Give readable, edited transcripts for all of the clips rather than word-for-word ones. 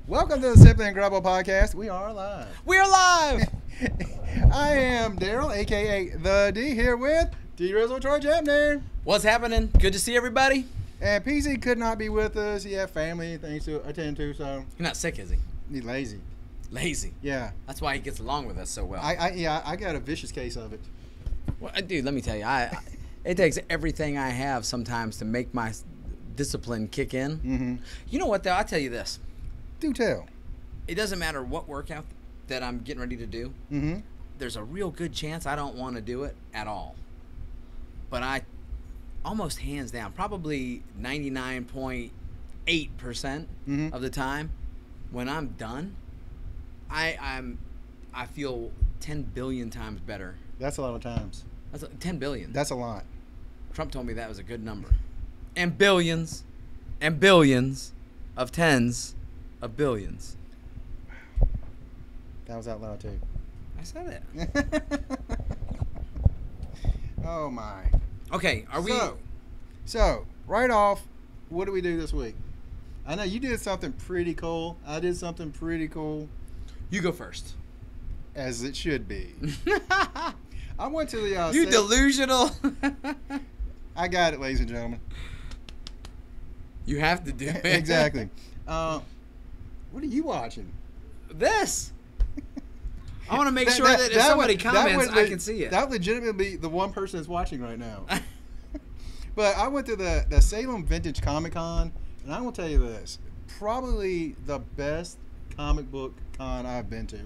Welcome to the Simply Incredible podcast. We are live. We're live! I am Daryl, a.k.a. The D, here with D-Rizzle Troy Chapner. What's happening? Good to see everybody. And PZ could not be with us. He had family things to attend to, so You're not sick, is he? he's lazy. Lazy. Yeah. That's why he gets along with us so well. I got a vicious case of it. Well, dude, let me tell you, it takes everything I have sometimes to make my discipline kick in. Mm-hmm. You know what, though? I'll tell you this. Do tell. It doesn't matter what workout that I'm getting ready to do. Mm-hmm. There's a real good chance I don't want to do it at all. But I almost hands down, probably 99.8% of the time, when I'm done, I feel 10 billion times better. That's a lot of times. That's 10 billion. That's a lot. Trump told me that was a good number. And billions of tens of billions. That was out loud, too. I said it. Oh, my. Okay, are we... So, right off, what do we do this week? I know you did something pretty cool. I did something pretty cool. You go first. As it should be. I went to the... You delusional. I got it, ladies and gentlemen. You have to do it. Exactly. What are you watching? This. I want to make sure that if somebody comments, I can see it. That would legitimately be the one person that's watching right now. But I went to the Salem Vintage Comic Con, and I will tell you this. Probably the best comic book con I've been to.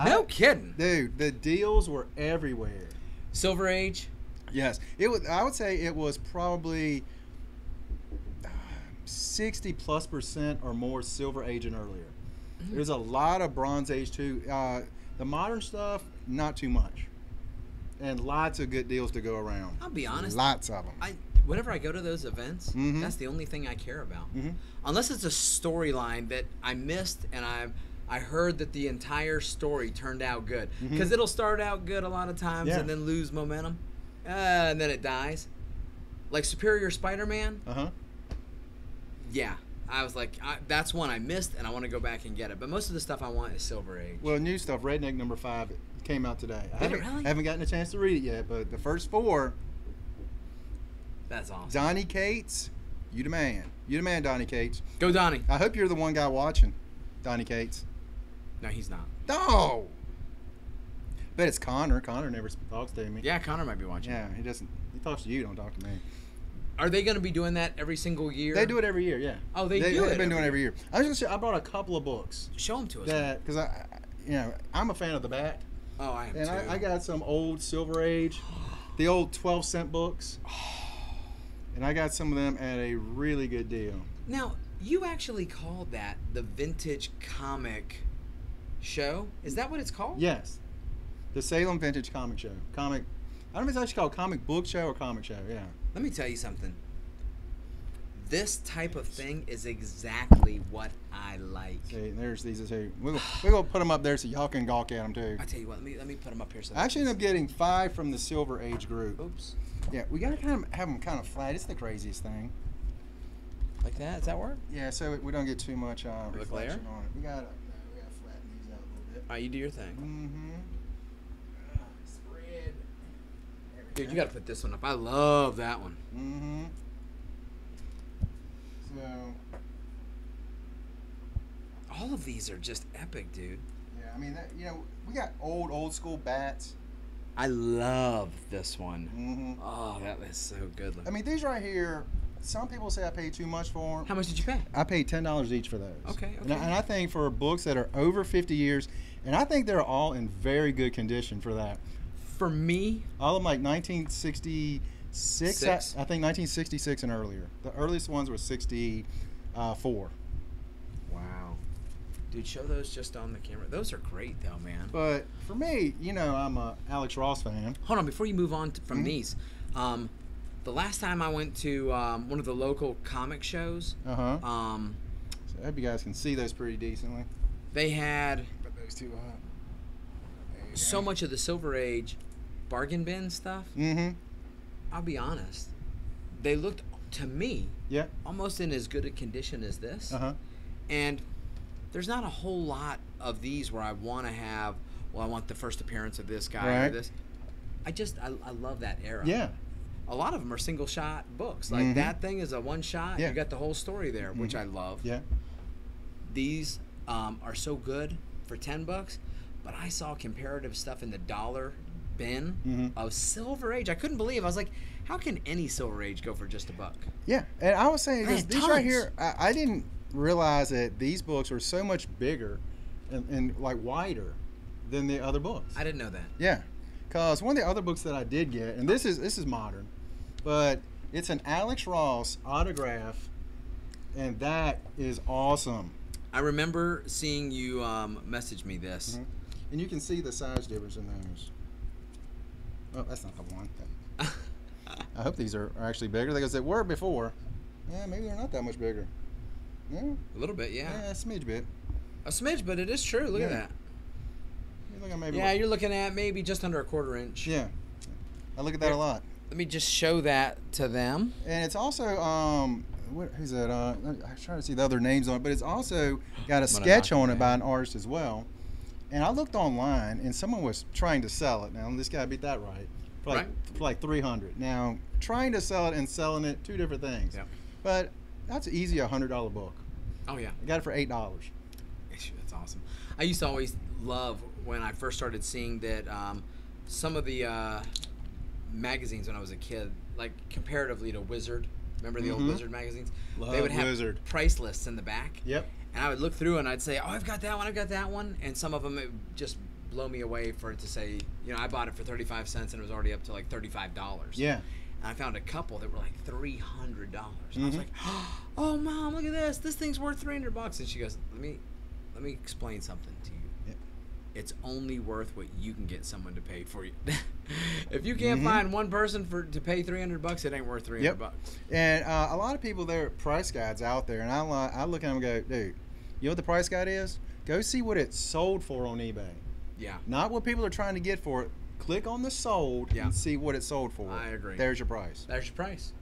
No kidding. Dude, the deals were everywhere. Silver Age? Yes. It was. I would say it was probably 60+% or more Silver Age and earlier. Mm-hmm. There's a lot of Bronze Age too. The modern stuff, not too much, and lots of good deals to go around. I'll be honest. Lots of them. Whenever I go to those events, that's the only thing I care about. Unless it's a storyline that I missed and I heard that the entire story turned out good. Because it'll start out good a lot of times and then lose momentum, and then it dies. Like Superior Spider-Man. Yeah, I was like, that's one I missed, and I want to go back and get it. But most of the stuff I want is Silver Age. Well, new stuff. Redneck number 5 came out today. I really? haven't gotten a chance to read it yet, but the first 4. That's awesome. Donnie Cates, you the man. You the man, Donnie Cates. Go Donnie. I hope you're the one guy watching, Donnie Cates. No, he's not. No. Bet it's Connor. Connor never talks to me. Yeah, Connor might be watching. Yeah, he doesn't. He talks to you. Don't talk to me. Are they going to be doing that every single year? They do it every year. Yeah. Oh, they've been doing it every year. I was gonna say I brought a couple of books. Show them to us. That because I'm a fan of the Bat. Oh, I am and too. I got some old Silver Age, the old 12-cent books, and I got some of them at a really good deal. Now, you actually called that the Vintage Comic Show? Is that what it's called? Yes, the Salem Vintage Comic Show. I don't know if it's actually called Comic Book Show or Comic Show. Yeah. Let me tell you something. This type of thing is exactly what I like. See, there's these two. We're gonna put them up there so y'all can gawk at them too. I tell you what, let me put them up here. So I actually ended up getting 5 from the Silver Age group. Oops. Yeah, we gotta kind of have them kind of flat. It's the craziest thing. Like that? Does that work? Yeah, so we don't get too much glare? reflection on it. We gotta flatten these out a little bit. All right, you do your thing. Spread. Dude, you got to put this one up. I love that one. So. All of these are just epic, dude. Yeah, I mean, we got old school bats. I love this one. Oh, that was so good. I mean, these right here, some people say I paid too much for them. How much did you pay? I paid $10 each for those. Okay. And I think for books that are over 50 years, and I think they're all in very good condition for that. For me, all of them like 1966. I think 1966 and earlier. The earliest ones were 64. Wow. Dude, show those just on the camera. Those are great, though, man. But for me, I'm a Alex Ross fan. Hold on, before you move on from these, the last time I went to one of the local comic shows, So I hope you guys can see those pretty decently. They had Put those two up. so much of the Silver Age bargain bin stuff. I'll be honest. They looked, to me, almost in as good a condition as this. And there's not a whole lot of these where I want to have, well, I want the first appearance of this guy or this. I love that era. Yeah. A lot of them are single shot books. Like that thing is a one shot. Yeah. You got the whole story there, which I love. Yeah. These are so good for $10, but I saw comparative stuff in the dollar bin of Silver Age. I couldn't believe. I was like, how can any Silver Age go for just $1? Yeah, and I was saying Man, these right here, I didn't realize that these books are so much bigger and like wider than the other books. I didn't know that. Yeah, because one of the other books that I did get, and this is modern, but it's an Alex Ross autograph, and that is awesome. I remember seeing you message me this. And you can see the size difference in those. Oh, that's not the one. I hope these are actually bigger because they were before. Yeah, maybe they're not that much bigger. Yeah. A little bit, yeah. Yeah, a smidge bit. A smidge, but it is true. Look at that. You're looking maybe you're looking at maybe just under a 1/4 inch. Yeah. I look at that a lot. Let me just show that to them. And it's also who's that? I'm trying to see the other names on it, but it's also got a sketch on it by an artist as well. And I looked online, and someone was trying to sell it. Now this guy beat that right. For like $300. Now trying to sell it and selling it, two different things. Yeah. But that's easy $100 book. Oh yeah. I got it for $8. That's awesome. I used to always love when I first started seeing that some of the magazines when I was a kid, like comparatively to Wizard. Remember the old Wizard magazines? They would have price lists in the back. Yep. And I would look through and I'd say, oh, I've got that one, I've got that one. And some of them it would just blow me away for it to say, I bought it for 35 cents and it was already up to like $35. Yeah. And I found a couple that were like $300. And I was like, oh, Mom, look at this. This thing's worth $300. And she goes, let me explain something to you. Yeah. It's only worth what you can get someone to pay for you. If you can't find one person to pay $300, it ain't worth $300. And a lot of people, there are price guides out there, and I look at them and go, dude, you know what the price guide is? Go see what it's sold for on eBay. Yeah. Not what people are trying to get for it. Click on the sold and see what it's sold for. I agree. There's your price. There's your price.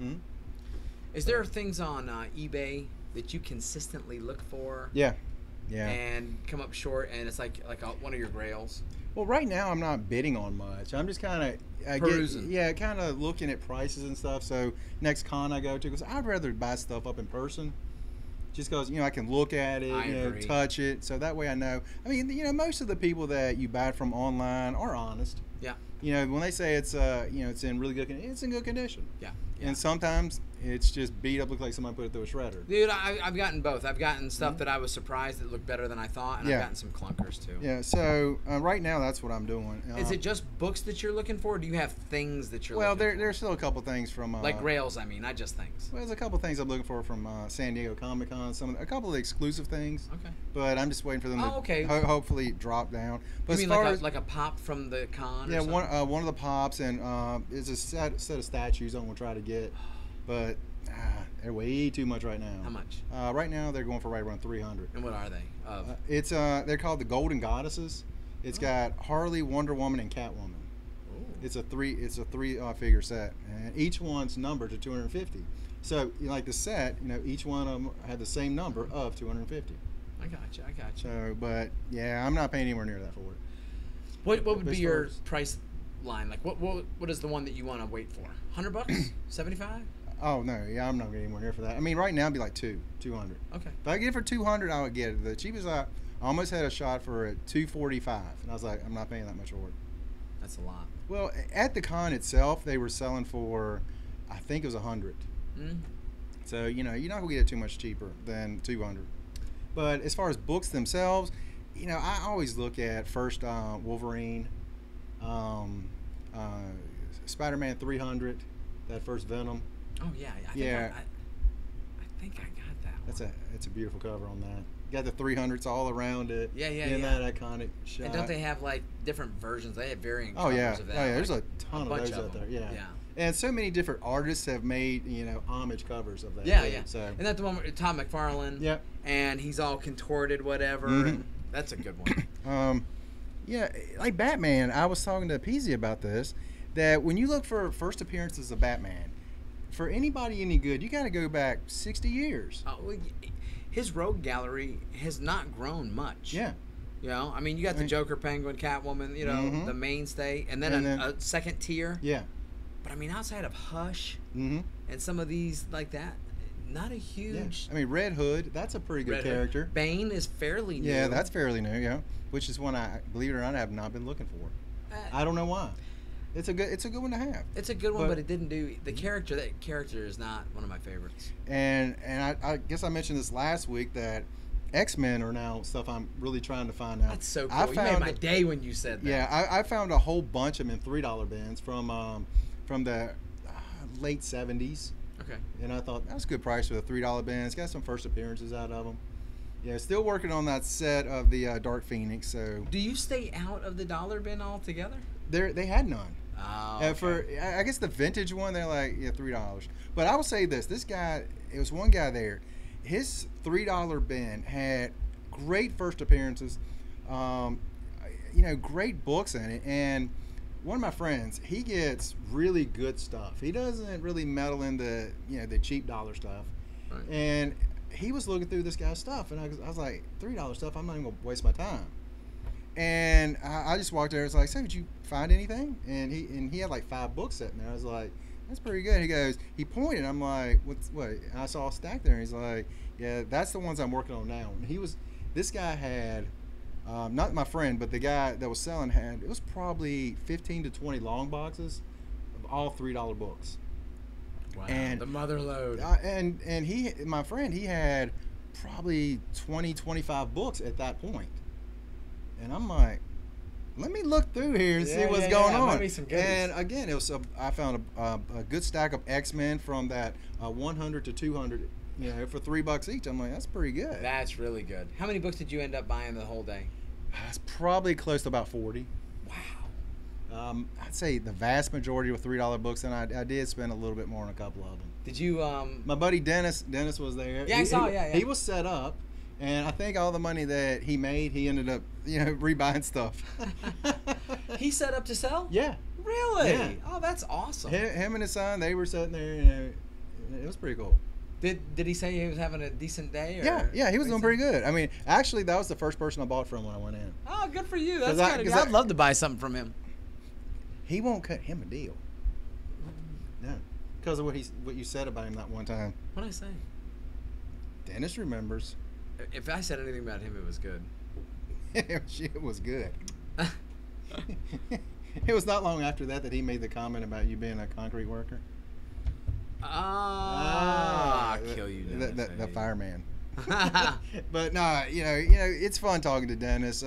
Is there things on eBay that you consistently look for? Yeah. Yeah. And come up short, and it's like one of your grails? Well, right now I'm not bidding on much. I'm just kind of perusing. Kind of looking at prices and stuff. So next con I go to, because I'd rather buy stuff up in person. Just because, I can look at it, touch it, so that way I know. I mean, most of the people that you buy from online are honest. Yeah. When they say it's, it's in really good condition, it's in good condition. Yeah. And sometimes it's just beat up, looks like somebody put it through a shredder. Dude, I've gotten both. I've gotten stuff that I was surprised that looked better than I thought, and I've gotten some clunkers too. Yeah, so right now that's what I'm doing. Is it just books that you're looking for, or do you have things that you're looking for? Well, there's still a couple things from... like grails, not just things. Well, there's a couple things I'm looking for from San Diego Comic-Con, a couple of exclusive things. Okay. But I'm just waiting for them to hopefully drop down. But you mean like a pop from the con or something? Yeah, one of the pops, and it's a set of statues I'm going to try to get. But they're way too much right now. How much? Right now they're going for right around $300. And what are they? It's they're called the Golden Goddesses. It's got Harley, Wonder Woman, and Catwoman. Ooh. It's a three figure set, and each one's numbered to 250. So like the set, each one of them had the same number of 250. I got you. So, but yeah, I'm not paying anywhere near that for it. What would be your price line? Like what is the one that you want to wait for? $100? $75? Oh no, yeah, I'm not getting anywhere near for that. I mean, right now it'd be like $200. Okay. If I get it for $200, I would get it. The cheapest I almost had a shot for at $245, and I was like, I'm not paying that much for it. That's a lot. Well, at the con itself, they were selling for, I think it was $100. So you're not gonna get it too much cheaper than $200. But as far as books themselves, I always look at first Wolverine, Spider-Man 300, that first Venom. Oh yeah, I think I got that one. It's a beautiful cover on that. You got the 300s all around it. Yeah. That iconic shot. And don't they have like different versions? They have varying covers of that. Oh yeah, there's a ton of those out there. Yeah. And so many different artists have made homage covers of that. Yeah. So. And that's the one with Tom McFarlane. Yeah. And he's all contorted, whatever. And that's a good one. Yeah, like Batman. I was talking to Peasy about this. That when you look for first appearances of Batman, for anybody any good, you got to go back 60 years. His rogue gallery has not grown much. Yeah. You know, I mean, you got the Joker, Penguin, Catwoman, you know, the mainstay, and then a second tier. Yeah. But I mean, outside of Hush and some of these like that, not a huge. Yeah. I mean, Red Hood, that's a pretty good character. Bane is fairly new. Yeah, that's fairly new. Yeah, which is one I, believe it or not, I have not been looking for. I don't know why. It's a good one to have. It's a good one, but it didn't do the character. That character is not one of my favorites. And I guess I mentioned this last week that X-Men are now stuff I'm really trying to find out. That's so cool. You made my day when you said that. Yeah, I found a whole bunch of them in $3 bins from the late 70s. Okay. And I thought that was a good price for the $3 bins. Got some first appearances out of them. Yeah, still working on that set of the Dark Phoenix. So. Do you stay out of the dollar bin altogether? They had none. Oh, okay. For I guess the vintage one, they're like $3. But I will say this: this guy, it was one guy there. His $3 bin had great first appearances, great books in it. And one of my friends, he gets really good stuff. He doesn't really meddle in the cheap dollar stuff. Right. And he was looking through this guy's stuff, and I was like, $3 stuff. I'm not even gonna waste my time. And I just walked there. I was like, "So, did you find anything?" And he had like 5 books sitting there. I was like, "That's pretty good." He goes, he pointed. I'm like, "What?" And I saw a stack there. And he's like, "Yeah, that's the ones I'm working on now." And this guy had, not my friend, but the guy that was selling it was probably 15 to 20 long boxes of all $3 books. Wow, and the mother load. And my friend, he had probably 20, 25 books at that point. And I'm like, let me look through here and see what's going on. And again, I found a good stack of X-Men from that 100 to 200, for $3 each. I'm like, that's pretty good. That's really good. How many books did you end up buying the whole day? It's probably close to about 40. Wow. I'd say the vast majority were $3 books, and I did spend a little bit more on a couple of them. Did you? My buddy Dennis was there. Yeah, I saw. Yeah. He was set up. And I think all the money that he made, he ended up, rebuying stuff. He set up to sell? Yeah. Really? Yeah. Oh, that's awesome. Him and his son, they were sitting there. It was pretty cool. Did he say he was having a decent day? Or yeah, he was doing pretty good. I mean, actually, that was the first person I bought from when I went in. Oh, good for you. That's kind of good. I'd love to buy something from him. He won't cut him a deal. No, because of what you said about him that one time. What did I say? Dennis remembers. If I said anything about him, it was good. It was good. It was not long after that he made the comment about you being a concrete worker. I'll kill you, Dennis. The fireman. But no, it's fun talking to Dennis.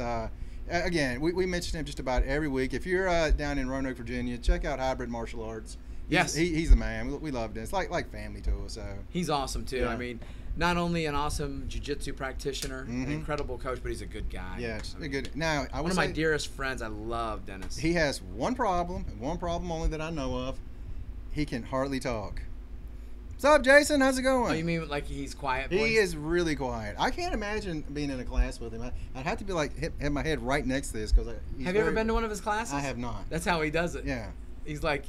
Again, we mention him just about every week. If you're down in Roanoke, Virginia, check out Hybrid Martial Arts. He's the man. We love Dennis. Like family to us. So he's awesome too. Yeah. I mean, not only an awesome jiu-jitsu practitioner, an incredible coach, but he's a good guy. Yeah, good. Now, one of my dearest friends. I love Dennis. He has one problem only that I know of. He can hardly talk. What's up, Jason? How's it going? Oh, you mean like he's quiet? Voice? He is really quiet. I can't imagine being in a class with him. I'd have to be like have my head right next to this because. Have you ever been to one of his classes? I have not. That's how he does it. Yeah. He's like,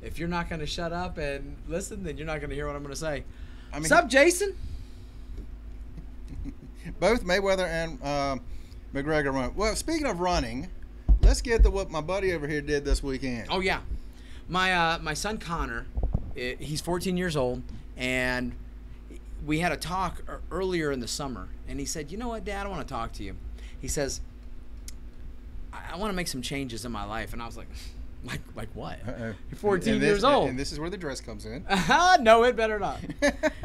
if you're not going to shut up and listen, then you're not going to hear what I'm going to say. I mean, what's up, Jason? Both Mayweather and McGregor run. Well, speaking of running, let's get to what my buddy over here did this weekend. Oh yeah, my son Connor, he's 14 years old, and we had a talk earlier in the summer, and he said, "You know what, Dad? I want to talk to you." He says, "I want to make some changes in my life," and I was like. Like what? Uh-oh. You're 14 years old. And this is where the dress comes in. No, it better not.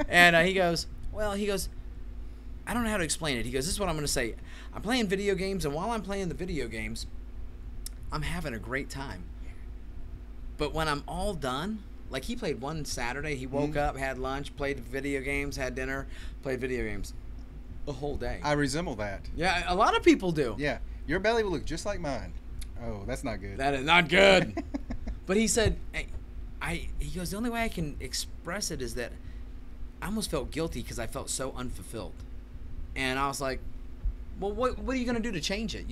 And he goes, I don't know how to explain it. He goes, this is what I'm going to say. I'm playing video games, and while I'm playing the video games, I'm having a great time. But when I'm all done, like he played one Saturday, he woke up, had lunch, played video games, had dinner, played video games the whole day. I resemble that. Yeah, a lot of people do. Yeah, your belly will look just like mine. Oh, that's not good. That is not good. But he said, he goes, the only way I can express it is that I almost felt guilty because I felt so unfulfilled. And I was like, well, what are you going to do to change it,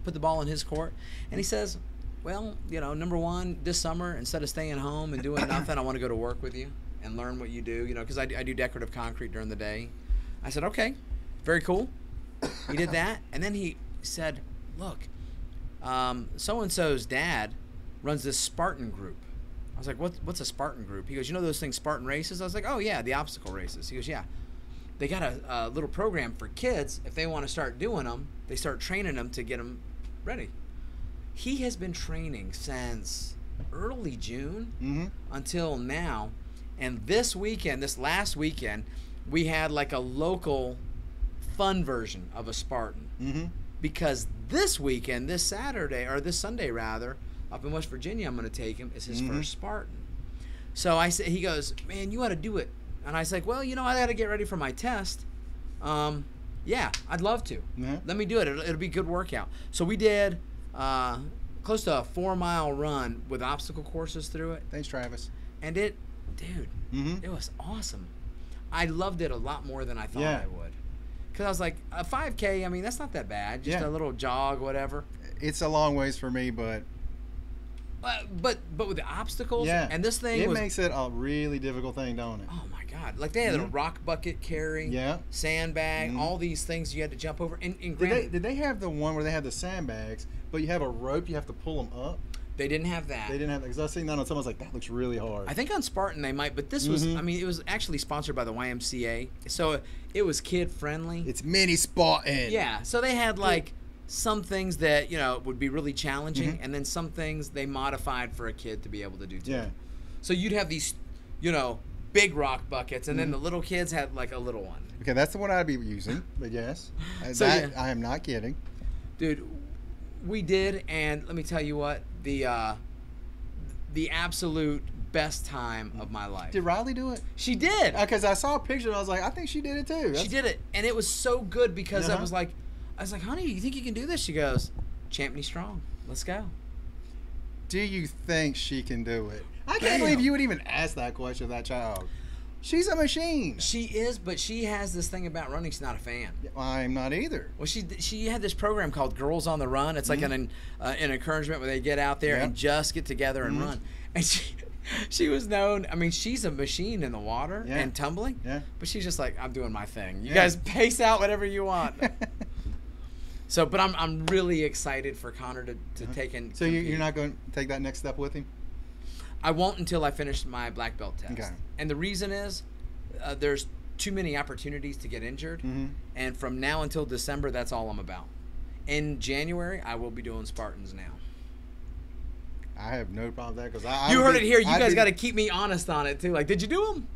Put the ball in his court? And he says, well, number one, this summer, instead of staying home and doing nothing, I want to go to work with you. and learn what you do, because I do decorative concrete during the day. I said, okay, very cool. He did that, and then he said, look, so-and-so's dad runs this Spartan group. I was like, what's a Spartan group? He goes, you know those things, Spartan races? I was like, oh, yeah, the obstacle races. He goes, yeah. They got a little program for kids. If they want to start doing them, they start training them to get them ready. He has been training since early June until now. And this last weekend, we had like a local fun version of a Spartan. Because this weekend, this Sunday rather, up in West Virginia, I'm going to take him. It's his first Spartan. So he goes, man, you ought to do it. And I was like, well, I got to get ready for my test. Yeah, I'd love to. Let me do it. It'll be a good workout. So we did close to a 4-mile run with obstacle courses through it. Thanks, Travis. And it was awesome. I loved it a lot more than I thought I would. Because I was like, a 5K, I mean, that's not that bad. Just a little jog, whatever. It's a long ways for me, but with the obstacles, and this thing it makes it a really difficult thing, don't it? Oh my God! Like they had a rock bucket carry, sandbag, all these things you had to jump over. And did they have the one where they had the sandbags, but you have a rope you have to pull them up? They didn't have that. They didn't have that because I was seeing that on someone. I was like, that looks really hard. I think on Spartan they might, but this was. I mean, it was actually sponsored by the YMCA, so it was kid friendly. It's mini Spartan. Yeah, so they had like. Some things that would be really challenging, and then some things they modified for a kid to be able to do too. So you'd have these, big rock buckets, and then the little kids had like a little one. Okay, that's the one I'd be using. But yes, I am not kidding, dude. We did, and let me tell you what, the absolute best time of my life. Did Riley do it? She did. Because I saw a picture, and I was like, I think she did it too. She did it, and it was so good because I was like, honey, you think you can do this? She goes, Champney strong. Let's go. Do you think she can do it? I can't believe you would even ask that question of that child. She's a machine. She is, but she has this thing about running. She's not a fan. I'm not either. Well, she had this program called Girls on the Run. It's like an encouragement where they get out there and just get together and run. And she was known. I mean, she's a machine in the water and tumbling. Yeah. But she's just like, I'm doing my thing. You guys pace out whatever you want. So, but I'm really excited for Connor to take in. So you're not going to take that next step with him? I won't until I finish my black belt test. Okay. And the reason is there's too many opportunities to get injured. And from now until December, that's all I'm about. In January, I will be doing Spartans now. I have no problem with that because I you heard it here. You guys got to keep me honest on it too. Like, did you do them?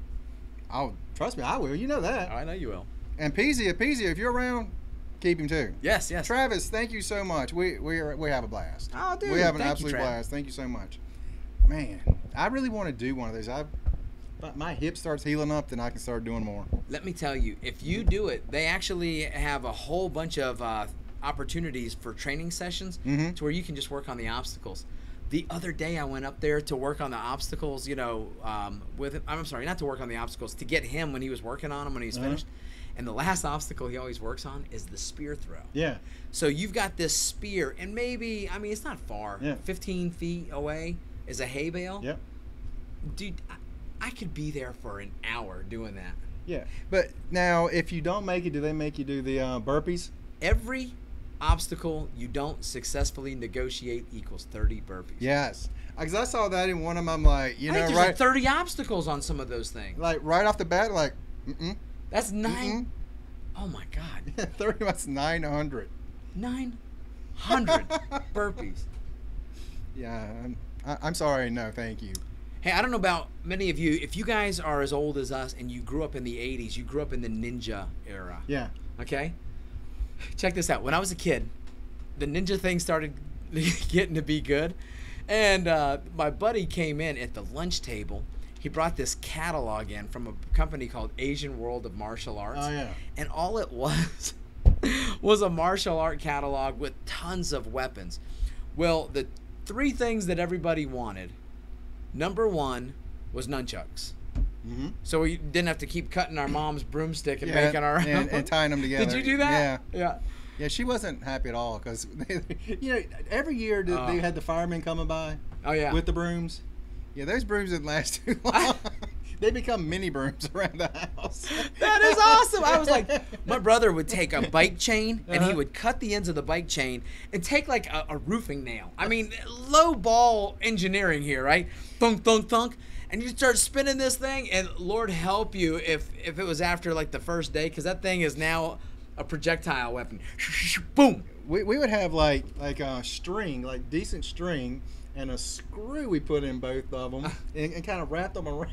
Oh, trust me, I will. You know that. Oh, I know you will. And Peasy, if you're around, keep him too. Yes. Travis, thank you so much. We have a blast. Oh, dude, we have an absolute blast. Thank you so much. Man, I really want to do one of those. But my hip starts healing up, then I can start doing more. Let me tell you, if you do it, they actually have a whole bunch of opportunities for training sessions to where you can just work on the obstacles. The other day I went up there to work on the obstacles, with him. I'm sorry, not to work on the obstacles, to get him when he was working on them when he was finished. And the last obstacle he always works on is the spear throw. Yeah. So you've got this spear, and maybe, I mean, it's not far. 15 feet away is a hay bale. Yep. Dude, I could be there for an hour doing that. Yeah. But now, if you don't make it, do they make you do the burpees? Every obstacle you don't successfully negotiate equals 30 burpees. Yes. Because I saw that in one of them, I'm like, I think there's like 30 obstacles on some of those things. Like, right off the bat, like, That's 9. Oh my God. 30. That's 900. 900 burpees. Yeah, I'm sorry. No, thank you. Hey, I don't know about many of you. If you guys are as old as us and you grew up in the 80s, you grew up in the ninja era. Yeah. Okay? Check this out. When I was a kid, the ninja thing started getting to be good. And my buddy came in at the lunch table. He brought this catalog in from a company called Asian World of Martial Arts. Oh, yeah. And all it was a martial art catalog with tons of weapons. Well, the 3 things that everybody wanted, number 1 was nunchucks. So we didn't have to keep cutting our mom's broomstick and making our own. And tying them together. Did you do that? Yeah. Yeah, she wasn't happy at all because, every year they had the firemen coming by with the brooms. Yeah, those brooms didn't last too long. They become mini brooms around the house. That is awesome. I was like, my brother would take a bike chain and he would cut the ends of the bike chain and take like a roofing nail. I mean, low ball engineering here, right? Thunk, thunk, thunk. And you start spinning this thing, and Lord help you if it was after like the first day, because that thing is now a projectile weapon. Boom. We would have like a string, like decent string, and a screw we put in both of them and kind of wrap them around.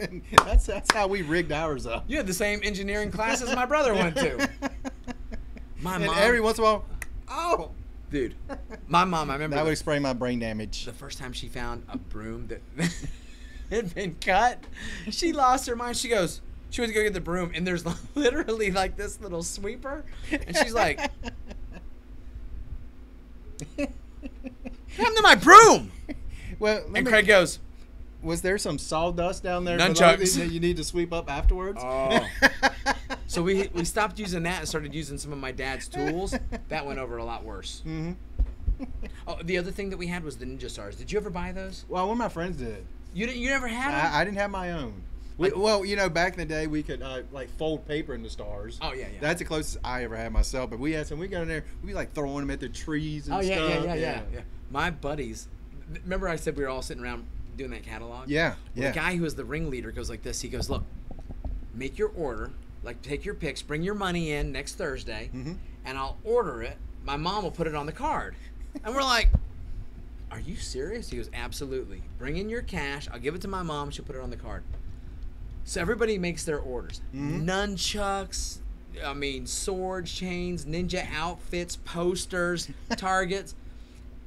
And that's how we rigged ours up. You had the same engineering class as my brother went to. My mom. Every once in a while, oh. Dude, my mom, I remember. That would explain my brain damage. The first time she found a broom that had been cut, she lost her mind. She went to go get the broom, and there's literally like this little sweeper, and she's like, "What happened to my broom?" Well, and Craig goes, "Was there some sawdust down there nunchucks that you need to sweep up afterwards?" Oh. So we stopped using that and started using some of my dad's tools. That went over a lot worse. Mm-hmm. Oh, the other thing that we had was the Ninja Stars. Did you ever buy those? Well, one of my friends did. You never had them? I didn't have my own. Well, back in the day, we could like fold paper into stars. Oh yeah. That's the closest I ever had myself. But we had some. We got in there. We like throwing them at the trees and stuff. Yeah. My buddies. Remember, I said we were all sitting around doing that catalog. Yeah. The guy who was the ringleader goes like this. He goes, "Look, make your order. Like, take your picks. Bring your money in next Thursday, and I'll order it. My mom will put it on the card." And we're like, "Are you serious?" He goes, "Absolutely. Bring in your cash. I'll give it to my mom. She'll put it on the card." So everybody makes their orders. Nunchucks, swords, chains, ninja outfits, posters, targets,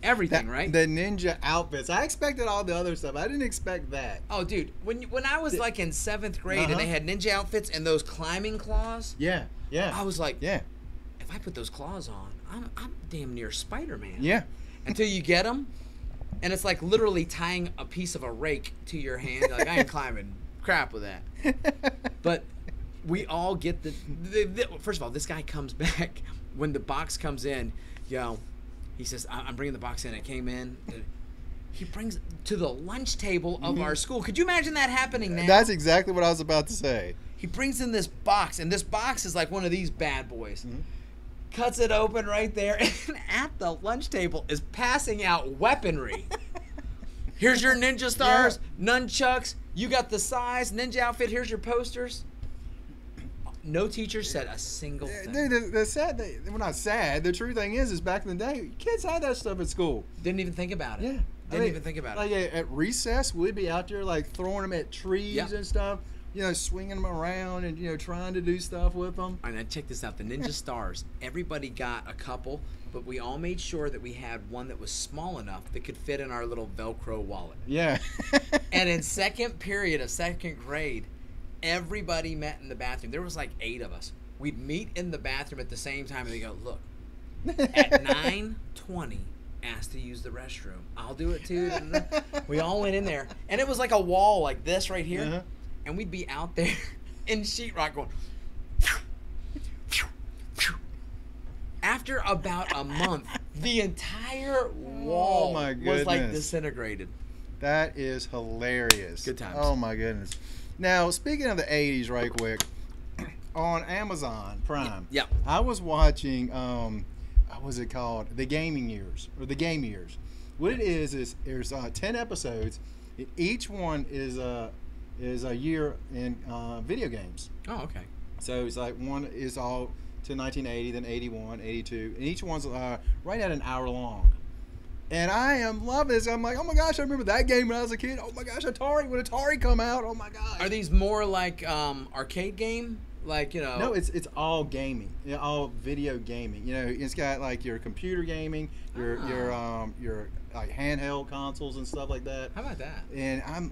everything, right? The ninja outfits. I expected all the other stuff. I didn't expect that. Oh, dude, when I was like in 7th grade and they had ninja outfits and those climbing claws. Yeah. I was like, yeah. If I put those claws on, I'm damn near Spider-Man. Yeah. Until you get them, and it's like literally tying a piece of a rake to your hand. Like, I ain't climbing crap with that. But we all get the first of all, this guy comes back when the box comes in. He says, "I'm bringing the box in." It came in. He brings it to the lunch table of our school. Could you imagine that happening now? That's exactly what I was about to say. He brings in this box, and this box is like one of these bad boys. Cuts it open right there, and at the lunch table is passing out weaponry. Here's your ninja stars, nunchucks. You got the size, ninja outfit. Here's your posters. No teacher said a single thing. Dude, the sad thing, well, not sad. The true thing is back in the day, kids had that stuff at school. Didn't even think about it. Yeah. Didn't even think about it. Like at recess, we'd be out there like throwing them at trees and stuff. Swinging them around and trying to do stuff with them. All right, now check this out. The ninja stars. Everybody got a couple, but we all made sure that we had one that was small enough that could fit in our little Velcro wallet. Yeah. And in 2nd period of 2nd grade, everybody met in the bathroom. There was like 8 of us. We'd meet in the bathroom at the same time, and they go, "Look, at 9:20, ask to use the restroom. I'll do it too." We all went in there, and it was like a wall like this right here, and we'd be out there in sheetrock going. After about a month, the entire wall was like disintegrated. That is hilarious. Good times. Oh my goodness. Now, speaking of the 80s right quick, on Amazon Prime, I was watching, what was it called? The Gaming Years, or The Game Years. What it is there's 10 episodes. Each one is a year in video games. Oh, okay. So it's like one is all to 1980, then 81, 82, and each one's right at an hour long. And I am loving this. I'm like, oh my gosh, I remember that game when I was a kid. Oh my gosh, Atari, when Atari come out, oh my gosh. Are these more like arcade game? Like, No, it's all gaming. All video gaming. It's got like your computer gaming, your like handheld consoles and stuff like that. How about that? And I'm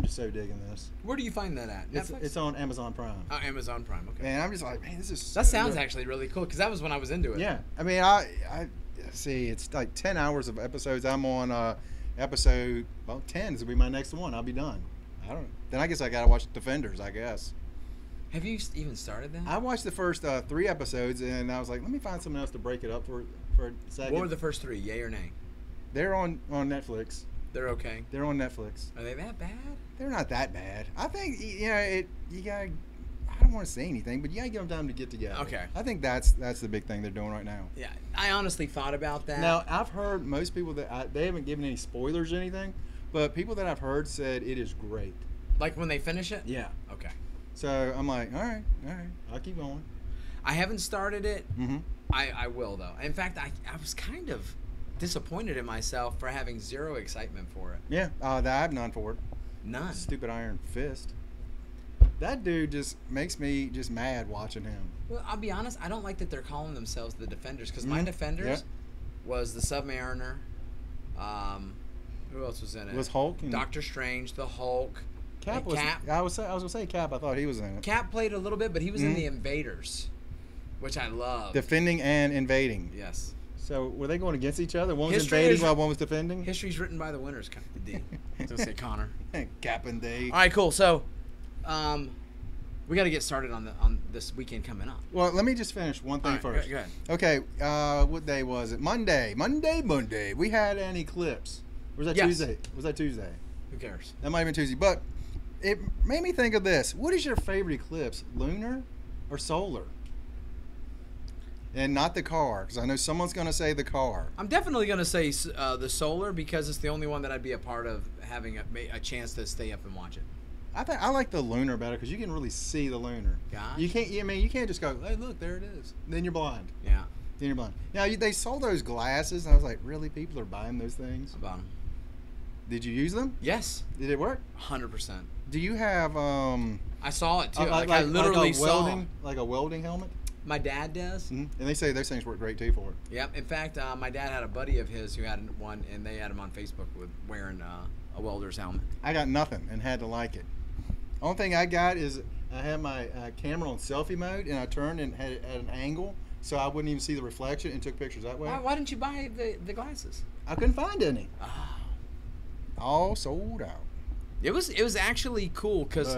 just so digging this. Where do you find that at? Netflix? It's on Amazon Prime. Oh, Amazon Prime, okay. And I'm just like, man, this is that sounds actually really cool, because that was when I was into it. Yeah. I mean, I see, it's like 10 hours of episodes. I'm on episode 10 is gonna be my next one. I'll be done. Then I guess I gotta watch Defenders, I guess. Have you even started that? I watched the first 3 episodes, and I was like, let me find something else to break it up for a second. What were the first 3, yay or nay? They're on Netflix. They're okay. They're on Netflix. Are they that bad? They're not that bad. I think you gotta. I don't want to say anything, but you gotta give them time to get together. Okay. I think that's the big thing they're doing right now. Yeah, I honestly thought about that. Now I've heard most people they haven't given any spoilers or anything, but people that I've heard said it is great. Like when they finish it? Yeah. Okay. So I'm like, all right, I'll keep going. I haven't started it. Mm-hmm. I will though. In fact, I was kind of disappointed in myself for having zero excitement for it. Yeah. I have none for it. None. Stupid Iron Fist. That dude just makes me just mad watching him. Well, I'll be honest. I don't like that they're calling themselves the Defenders because my Defenders was the Submariner. Who else was in it? Was Hulk? Doctor Strange, the Hulk. Cap was. Cap. I was gonna say Cap. I thought he was in it. Cap played a little bit, but he was in the Invaders, which I love. Defending and invading. Yes. So were they going against each other? One was invading while one was defending. History's written by the winners, D. So say Connor. Cap and D. All right, cool. So, we got to get started on this weekend coming up. Well, let me just finish one thing first. Go ahead. Okay. What day was it? Monday. We had an eclipse. Or was that Tuesday? Was that Tuesday? Who cares? That might have been Tuesday, but it made me think of this. What is your favorite eclipse, lunar or solar? And not the car, because I know someone's going to say the car. I'm definitely going to say the solar because it's the only one that I'd be a part of having a chance to stay up and watch it. I like the lunar better because you can really see the lunar. Gosh. You can't. I mean, you can't just go, hey, look, there it is. Then you're blind. Yeah. Then you're blind. Now they sold those glasses, and I was like, really, people are buying those things? I bought them. Did you use them? Yes. Did it work? 100%. Do you have I saw it too. I literally saw like a welding helmet. My dad does. Mm-hmm. And they say those things work great too for it. Yep. In fact, my dad had a buddy of his who had one, and they had him on Facebook with wearing a welder's helmet. I got nothing and had to like it. Only thing I got is I had my camera on selfie mode, and I turned and had it at an angle so I wouldn't even see the reflection and took pictures that way. Why didn't you buy the glasses? I couldn't find any. Oh. All sold out. It was actually cool because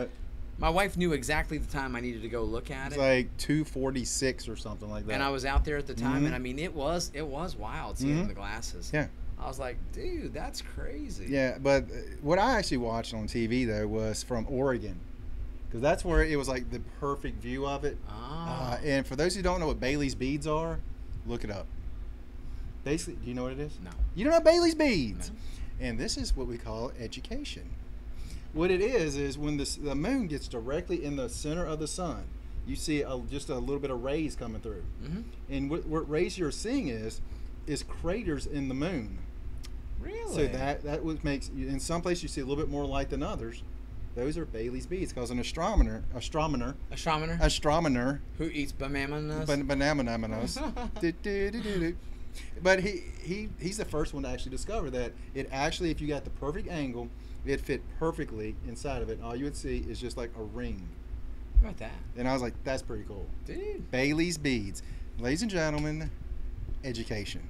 my wife knew exactly the time I needed to go look at it. It's like 2:46 or something like that. And I was out there at the time, and I mean, it was wild seeing the glasses. Yeah. I was like, dude, that's crazy. Yeah, but what I actually watched on TV though was from Oregon, because that's where it was like the perfect view of it. Oh. And for those who don't know what Bailey's beads are, look it up. Basically, do you know what it is? No. You don't know Bailey's beads? No. And this is what we call education. What it is when the moon gets directly in the center of the sun, you see just a little bit of rays coming through. Mm-hmm. And what rays you're seeing is craters in the moon. Really? So that what makes, in some places you see a little bit more light than others. Those are Bailey's beads, because an astronomer who eats bananas. Bananas. But he's the first one to actually discover that it actually, if you got the perfect angle, it fit perfectly inside of it. All you would see is just like a ring. How about that? And I was like, that's pretty cool. Dude. Bailey's beads. Ladies and gentlemen, education.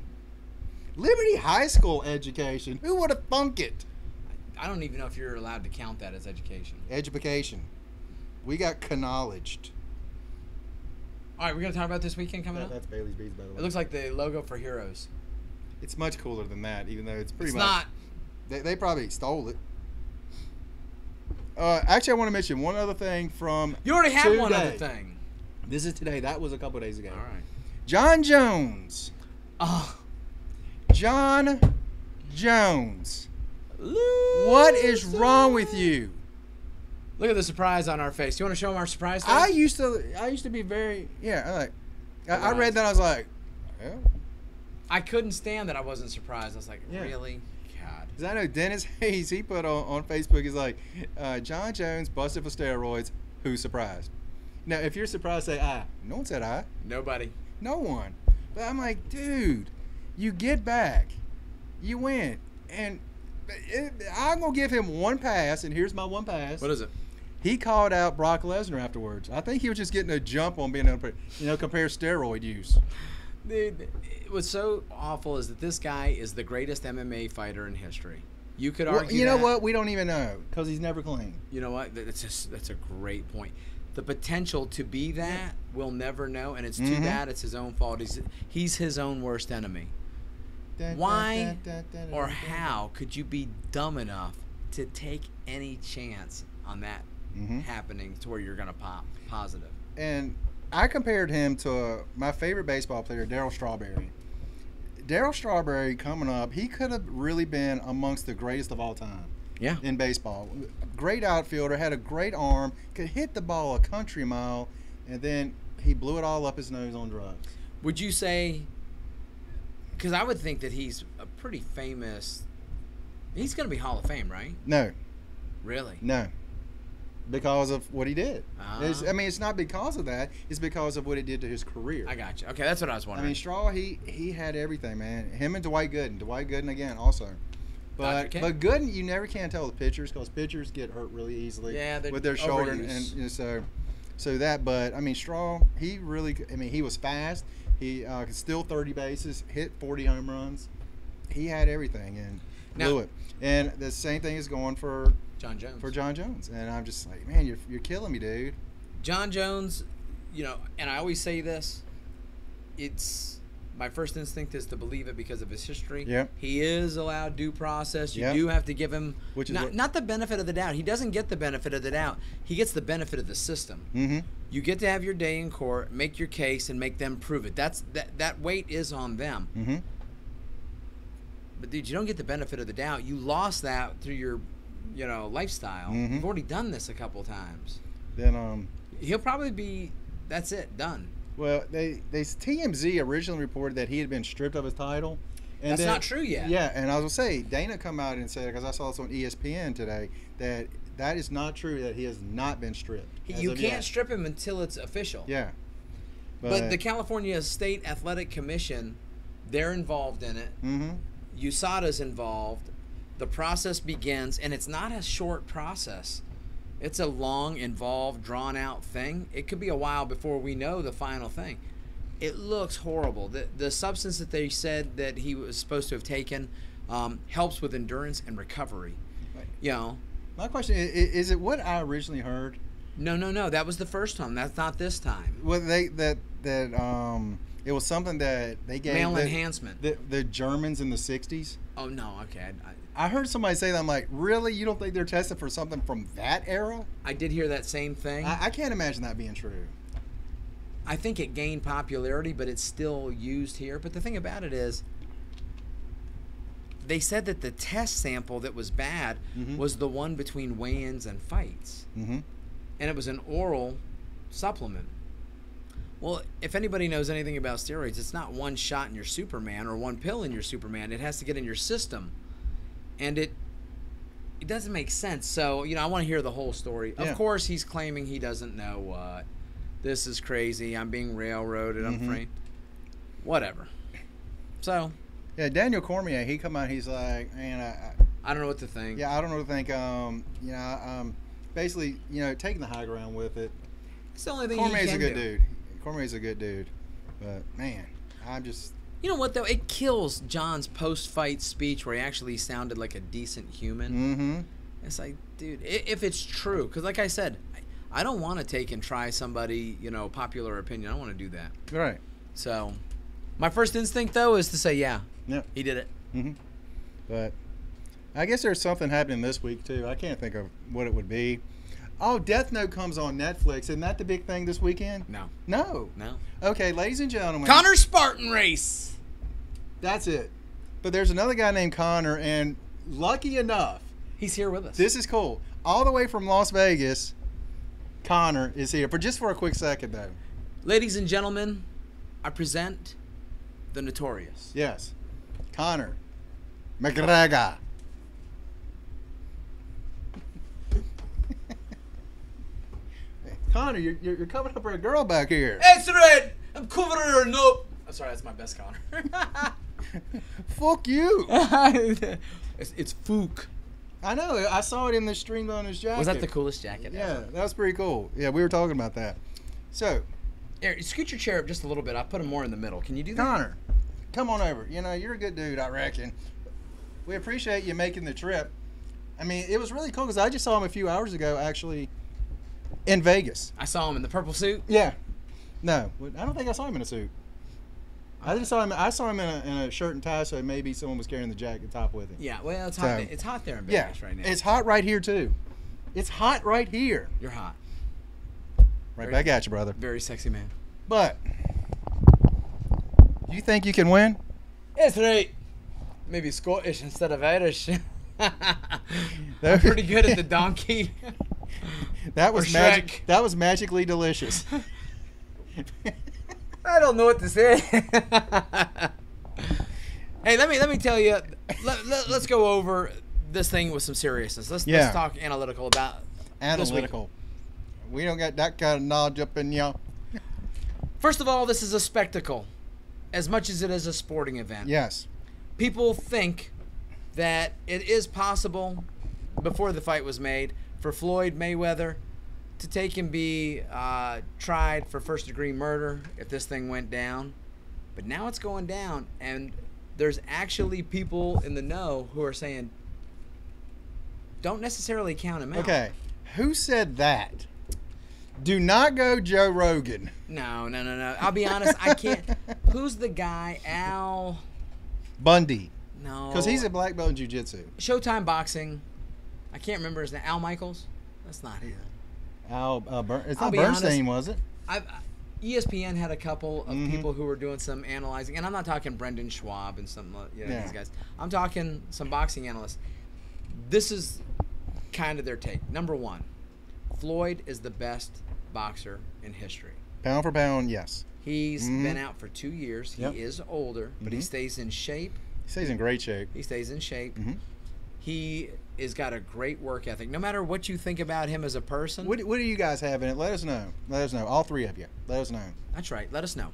Liberty High School education. Who would have thunk it? I don't even know if you're allowed to count that as education. Education. We got knowledged. All right, we're going to talk about this weekend coming up? That's Bailey's beads, by the way. It looks like the logo for Heroes. It's much cooler than that, even though it's pretty much. It's not. They probably stole it. Actually, I want to mention one other thing from You already have one other thing. This is today. That was a couple days ago. All right. Jon Jones. Oh. Jon Jones. What is wrong with you? Look at the surprise on our face. Do you want to show them our surprise face? I used to be very I read that, I was like, yeah. I couldn't stand that I wasn't surprised. I was like, really? God. Because I know Dennis Hayes, he put on Facebook, he's like, Jon Jones busted for steroids. Who's surprised? Now, if you're surprised, say I. No one said I. Nobody. No one. But I'm like, dude, you get back. You win. And I'm going to give him one pass, and here's my one pass. What is it? He called out Brock Lesnar afterwards. I think he was just getting a jump on being able to, compare steroid use. Dude, what's so awful is that this guy is the greatest MMA fighter in history. You could argue. Well, you know what? We don't even know because he's never clean. You know what? That's a great point. The potential to be that, we'll never know, and it's too bad. It's his own fault. He's his own worst enemy. Why or how could you be dumb enough to take any chance on that happening to where you're going to pop positive? And I compared him to my favorite baseball player, Darryl Strawberry. Darryl Strawberry coming up, he could have really been amongst the greatest of all time. Yeah. In baseball. Great outfielder, had a great arm, could hit the ball a country mile, and then he blew it all up his nose on drugs. Would you say, because I would think that he's a pretty famous, he's going to be Hall of Fame, right? No. Really? No. Because of what he did. Uh-huh. I mean, it's not because of that. It's because of what it did to his career. I got you. Okay, that's what I was wondering. I mean, Straw, he had everything, man. Him and Dwight Gooden. Dwight Gooden again also. But Gooden, you never can tell with pitchers because pitchers get hurt really easily with their shoulder. And so that. But, I mean, Straw, he really – I mean, he was fast. He could steal 30 bases, hit 40 home runs. He had everything and blew it. And the same thing is going for Jon Jones. And I'm just like, man, you're killing me, dude. Jon Jones, you know, and I always say this, it's my first instinct is to believe it because of his history. Yep. He is allowed due process. You do have to give him not the benefit of the doubt. He doesn't get the benefit of the doubt. He gets the benefit of the system. Mm-hmm. You get to have your day in court, make your case, and make them prove it. That weight is on them. Mm-hmm. But dude, you don't get the benefit of the doubt. You lost that through your, lifestyle. Mm-hmm. You've already done this a couple of times. Then he'll probably be. That's it, done. Well, TMZ originally reported that he had been stripped of his title. And that's not true yet. Yeah, and I was gonna say Dana come out and said, because I saw this on ESPN today, that is not true, that he has not been stripped. You can't strip him until it's official. Yeah. But the California State Athletic Commission, they're involved in it. Mm-hmm. USADA's involved. The process begins, and it's not a short process. It's a long, involved, drawn-out thing. It could be a while before we know the final thing. It looks horrible. The substance that they said that he was supposed to have taken helps with endurance and recovery. Right. My question is it what I originally heard? No. That was the first time. That's not this time. Well, it was something that they gave male enhancement. The Germans in the 60s. Oh no, okay. I heard somebody say that. I'm like, really? You don't think they're testing for something from that era? I did hear that same thing. I can't imagine that being true. I think it gained popularity, but it's still used here. But the thing about it is, they said that the test sample that was bad was the one between weigh-ins and fights. Mm-hmm. And it was an oral supplement. Well, if anybody knows anything about steroids, it's not one shot in your Superman or one pill in your Superman. It has to get in your system. And it doesn't make sense. So, I want to hear the whole story. Yeah. Of course, he's claiming he doesn't know what. This is crazy. I'm being railroaded. I'm framed. Whatever. So. Yeah, Daniel Cormier, he come out, he's like, man, I don't know what to think. Yeah, I don't know what to think. Basically, taking the high ground with it. It's the only thing Cormier's he can a good do. dude. Cormier's a good dude. But, man, I'm just... You know what, though? It kills John's post-fight speech where he actually sounded like a decent human. Mm-hmm. It's like, dude, if it's true, because like I said, I don't want to take and try somebody, popular opinion. I don't want to do that. Right. So, my first instinct, though, is to say, yeah, he did it. Mm-hmm. But I guess there's something happening this week, too. I can't think of what it would be. Oh, Death Note comes on Netflix. Isn't that the big thing this weekend? No. Okay, ladies and gentlemen. Connor's Spartan Race. That's it. But there's another guy named Connor, and lucky enough, he's here with us. This is cool. All the way from Las Vegas, Connor is here. For a quick second, though. Ladies and gentlemen, I present the Notorious. Yes. Conor McGregor. Connor, you're covering up for a girl back here. That's right. I'm covering her up. I'm sorry, that's my best Connor. Fuck you. It's Fook. I know. I saw it in the stream on his jacket. Was that the coolest jacket ever? Yeah, that was pretty cool. Yeah, we were talking about that. So, here, scoot your chair up just a little bit. I'll put him more in the middle. Can you do that? Connor, come on over. You're a good dude, I reckon. We appreciate you making the trip. I mean, it was really cool because I just saw him a few hours ago, actually, in Vegas. I saw him in the purple suit? Yeah. No, I don't think I saw him in a suit. I just saw him. I saw him in a shirt and tie, so maybe someone was carrying the jacket top with him. Yeah, well, it's hot. It's hot there in Vegas right now. It's hot right here too. It's hot right here. You're hot. Right back at you, brother. Very sexy man. But you think you can win? That's right. Maybe Scottish instead of Irish. I'm pretty good at the donkey. That was magic. That was magically delicious. I don't know what to say. Hey, let me tell you. Let's go over this thing with some seriousness. Let's talk analytical about analytical. We don't got that kind of knowledge up in y'all. First of all, this is a spectacle, as much as it is a sporting event. Yes. People think that it is possible, before the fight was made, for Floyd Mayweather to take and be tried for first-degree murder if this thing went down. But now it's going down, and there's actually people in the know who are saying, don't necessarily count him out. Okay, who said that? Do not go Joe Rogan. No. I'll be honest, I can't. Who's the guy? Al Bundy. No. Because he's a black belt in jiu-jitsu. Showtime Boxing. I can't remember his name. Al Michaels? That's not him. It's not Bernstein, was it? ESPN had a couple of people who were doing some analyzing, and I'm not talking Brendan Schwab and some these guys. I'm talking some boxing analysts. This is kind of their take. Number one, Floyd is the best boxer in history. Pound for pound, yes. He's been out for 2 years. He is older, but he stays in shape. He stays in great shape. He stays in shape. He has got a great work ethic. No matter what you think about him as a person. What do you guys have in it? Let us know. Let us know. All three of you. Let us know. That's right. Let us know.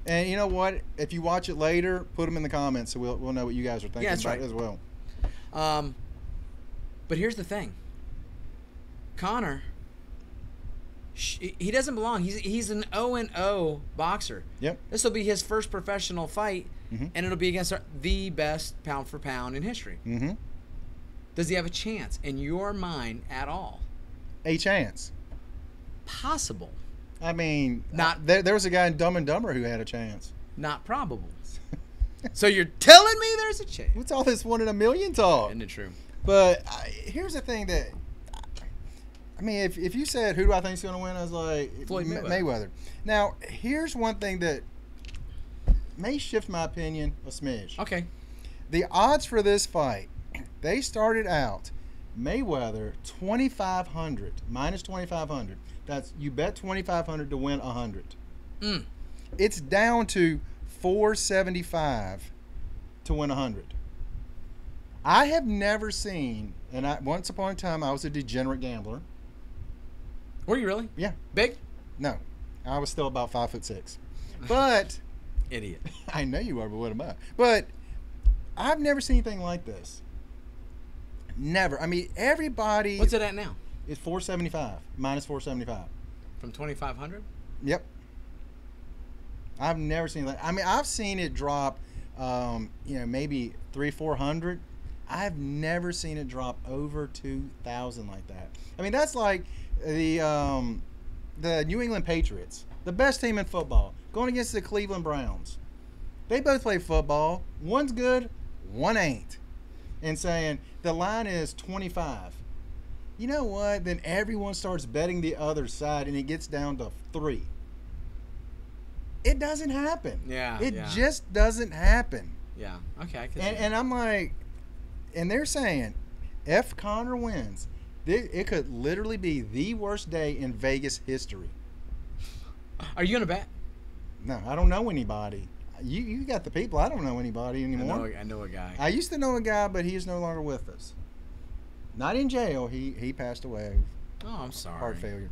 And you know what? If you watch it later, put them in the comments so we'll know what you guys are thinking about it as well. But here's the thing. Conor, he doesn't belong. He's an 0-0 boxer. Yep. This will be his first professional fight, and it'll be against the best pound for pound in history. Does he have a chance in your mind at all? A chance. Possible. I mean, not. There was a guy in Dumb and Dumber who had a chance. Not probable. So you're telling me there's a chance? What's all this 1 in a million talk? Isn't it true? But here's the thing that, I mean, if you said who do I think is going to win, I was like Floyd Mayweather. Now, here's one thing that may shift my opinion a smidge. Okay. The odds for this fight, they started out Mayweather 2,500 minus 2,500. That's you bet 2,500 to win 100. It's down to 475 to win 100. I have never seen, and once upon a time I was a degenerate gambler. Were you really? Yeah. Big? No, I was still about 5'6", but idiot. I know you are, but what am I? But I've never seen anything like this. Never. I mean, everybody. What's it at now? It's 475 minus 475. From 2,500? Yep. I've never seen that. I mean, I've seen it drop, maybe 300-400. I've never seen it drop over 2,000 like that. I mean, that's like the New England Patriots, the best team in football, going against the Cleveland Browns. They both play football. One's good, one ain't. And saying the line is 25. You know what? Then everyone starts betting the other side, and it gets down to 3. It doesn't happen. Yeah. It just doesn't happen. Yeah. Okay. And I'm like, and they're saying, if Conor wins, it could literally be the worst day in Vegas history. Are you gonna bet? No, I don't know anybody. You got the people. I don't know anybody anymore. I know a guy. I used to know a guy, but he is no longer with us. Not in jail. He passed away. Oh, I'm sorry. Heart failure.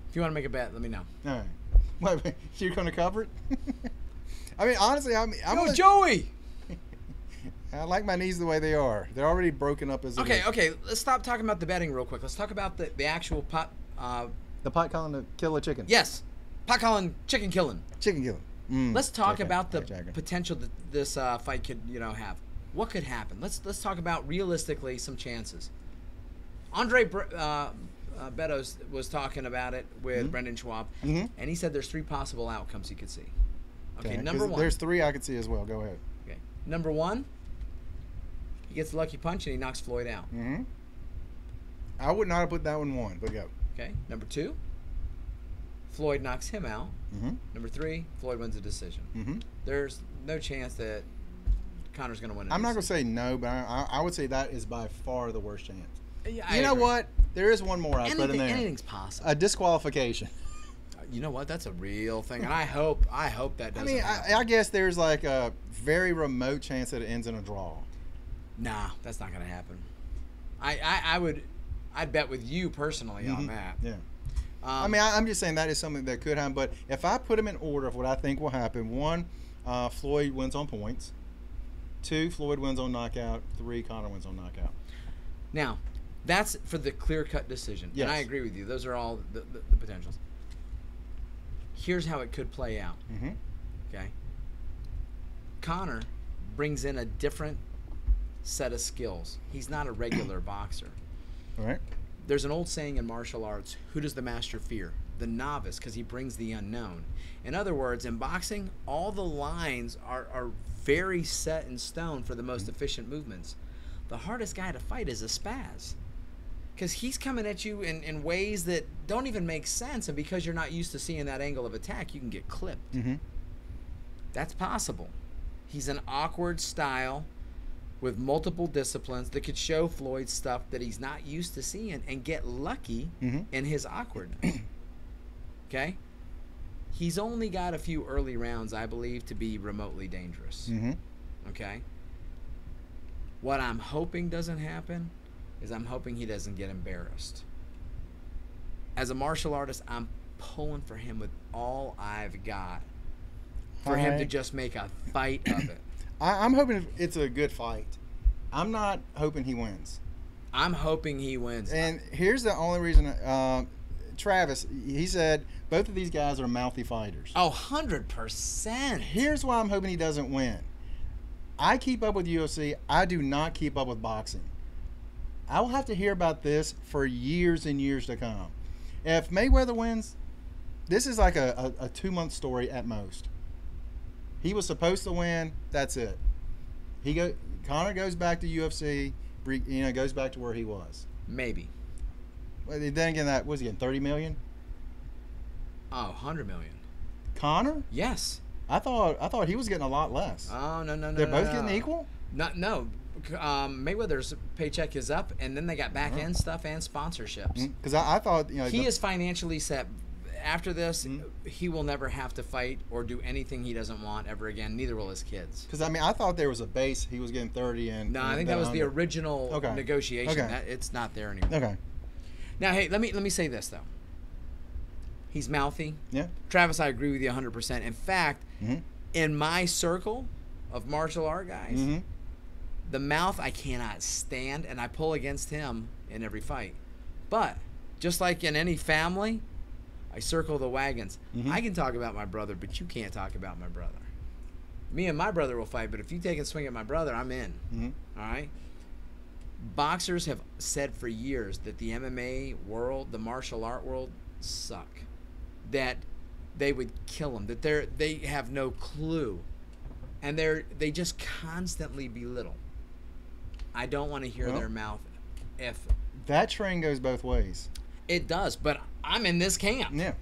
If you want to make a bet, let me know. All right. Wait, you're going to cover it? I mean, honestly, I'm Joey! I like my knees the way they are. They're already broken up as Okay. Let's stop talking about the betting real quick. Let's talk about the actual pot. The pot calling to kill a chicken. Yes. Pot calling, chicken killing. Chicken killing. Let's talk about the potential that this fight could, have. What could happen? Let's talk about realistically some chances. Andre Betos was talking about it with Brendan Schwab, and he said there's 3 possible outcomes he could see. Okay, number 1. There's 3 I could see as well. Go ahead. Okay, number 1, he gets a lucky punch and he knocks Floyd out. Mm-hmm. I would not have put that one 1, but go. Okay, number 2, Floyd knocks him out. Mm-hmm. Number 3, Floyd wins a decision. Mm-hmm. There's no chance that Conor's going to win. I'm not going to say no, but I would say that is by far the worst chance. Yeah, you know what? There is one more I put in there. Anything's possible. A disqualification. You know what? That's a real thing, and I hope that doesn't. I mean, I guess there's like a very remote chance that it ends in a draw. Nah, that's not going to happen. I'd bet with you personally on that. Yeah. I mean, I'm just saying that is something that could happen. But if I put them in order of what I think will happen, 1, Floyd wins on points. 2, Floyd wins on knockout. 3, Conor wins on knockout. Now, that's for the clear-cut decision. Yes. And I agree with you. Those are all the potentials. Here's how it could play out. Mm-hmm. Okay? Conor brings in a different set of skills. He's not a regular boxer. All right. There's an old saying in martial arts, who does the master fear? The novice, because he brings the unknown. In other words, in boxing, all the lines are very set in stone for the most efficient movements. The hardest guy to fight is a spaz, because he's coming at you in ways that don't even make sense, and because you're not used to seeing that angle of attack, you can get clipped. Mm-hmm. That's possible. He's an awkward style with multiple disciplines that could show Floyd stuff that he's not used to seeing and get lucky in his awkwardness. Okay? He's only got a few early rounds, I believe, to be remotely dangerous. Mm-hmm. Okay? What I'm hoping doesn't happen is I'm hoping he doesn't get embarrassed. As a martial artist, I'm pulling for him with all I've got for him to just make a fight of it. I'm hoping it's a good fight. I'm not hoping he wins. I'm hoping he wins. And here's the only reason. Travis, he said both of these guys are mouthy fighters. Oh, 100%. Here's why I'm hoping he doesn't win. I keep up with UFC. I do not keep up with boxing. I will have to hear about this for years and years to come. If Mayweather wins, this is like a 2-month story at most. He was supposed to win. That's it. Conor goes back to UFC. Goes back to where he was. Maybe. Well, then again, that was he getting $30 million? Oh, $100 million. Conor? Yes. I thought he was getting a lot less. Oh, no. They're both getting equal? No. Mayweather's paycheck is up, and then they got back end stuff and sponsorships. Because I thought he is financially set. After this, he will never have to fight or do anything he doesn't want ever again. Neither will his kids. Because I thought there was a base. He was getting 30 and no, I think that was 100. The original negotiation. Okay. It's not there anymore. Okay. Now, hey, let me say this though. He's mouthy. Yeah. Travis, I agree with you 100%. In fact, in my circle of martial art guys, the mouth I cannot stand, and I pull against him in every fight. But just like in any family, I circle the wagons. I can talk about my brother, but you can't talk about my brother. Me and my brother will fight, but if you take a swing at my brother, I'm in. All right? Boxers have said for years that the MMA world, the martial art world, suck. That they would kill them. That they have no clue. And they just constantly belittle. I don't want to hear their mouth. If that train goes both ways. It does, but I'm in this camp. Yeah.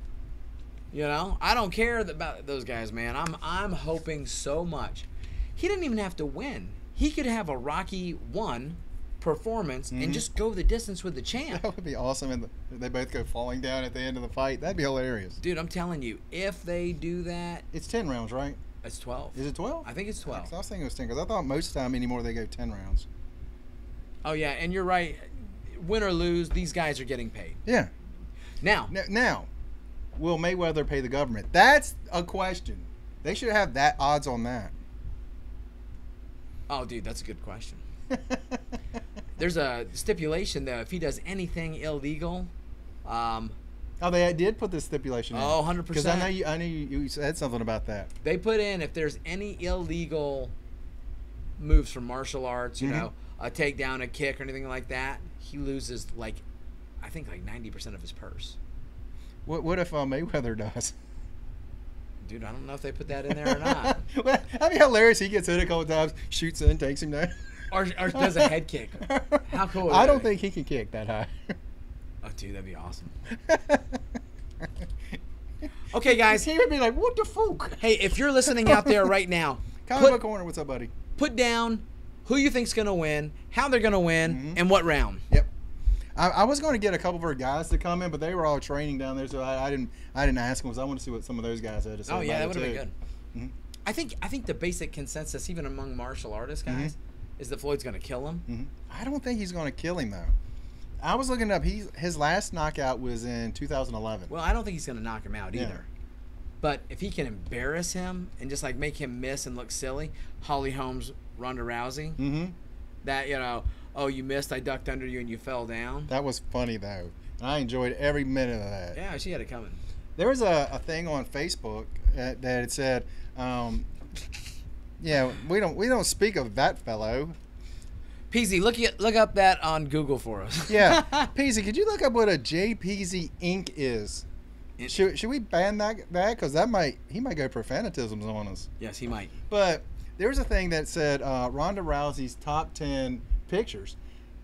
I don't care about those guys, man. I'm hoping so much. He didn't even have to win. He could have a Rocky 1 performance and just go the distance with the champ. That would be awesome, and they both go falling down at the end of the fight. That'd be hilarious. Dude, I'm telling you, if they do that... It's 10 rounds, right? It's 12. Is it 12? I think it's 12. I was thinking it was 10, because I thought most of the time anymore they go 10 rounds. Oh, yeah, and you're right. Win or lose, these guys are getting paid. Yeah. Now, will Mayweather pay the government? That's a question. They should have that odds on that. Oh, dude, that's a good question. There's a stipulation, though. If he does anything illegal... oh, they did put this stipulation in. Oh, 100%. Because I know you said something about that. They put in, if there's any illegal moves from martial arts, you know, a takedown, a kick, or anything like that, he loses, I think 90% of his purse. What if Mayweather does? Dude, I don't know if they put that in there or not. Well, that'd be hilarious. He gets hit a couple times, shoots in, takes him down. Or does a head kick. How cool is I don't that? think he can kick that high. Oh, dude, that'd be awesome. Okay, guys. He would be like, what the fuck? Hey, if you're listening out there right now, Comic Book Corner, what's up, buddy? Put down who you think's going to win, how they're going to win, and what round. Yep. I was going to get a couple of our guys to come in, but they were all training down there, so I didn't ask them because I want to see what some of those guys had to say. Oh yeah, that would have been good. Mm-hmm. I think the basic consensus, even among martial artist guys, is that Floyd's going to kill him. Mm-hmm. I don't think he's going to kill him though. I was looking up. His last knockout was in 2011. Well, I don't think he's going to knock him out either. But if he can embarrass him and just like make him miss and look silly, Holly Holmes, Ronda Rousey, that oh, you missed, I ducked under you and you fell down. That was funny though. I enjoyed every minute of that. Yeah, she had it coming. There was a thing on Facebook that it said, yeah, we don't speak of that fellow. Peasy, look up that on Google for us. Yeah, Peasy, could you look up what a JPZ Inc. is? Should we ban that? Because he might go profanatisms on us. Yes, he might. But there was a thing that said Ronda Rousey's top 10 pictures,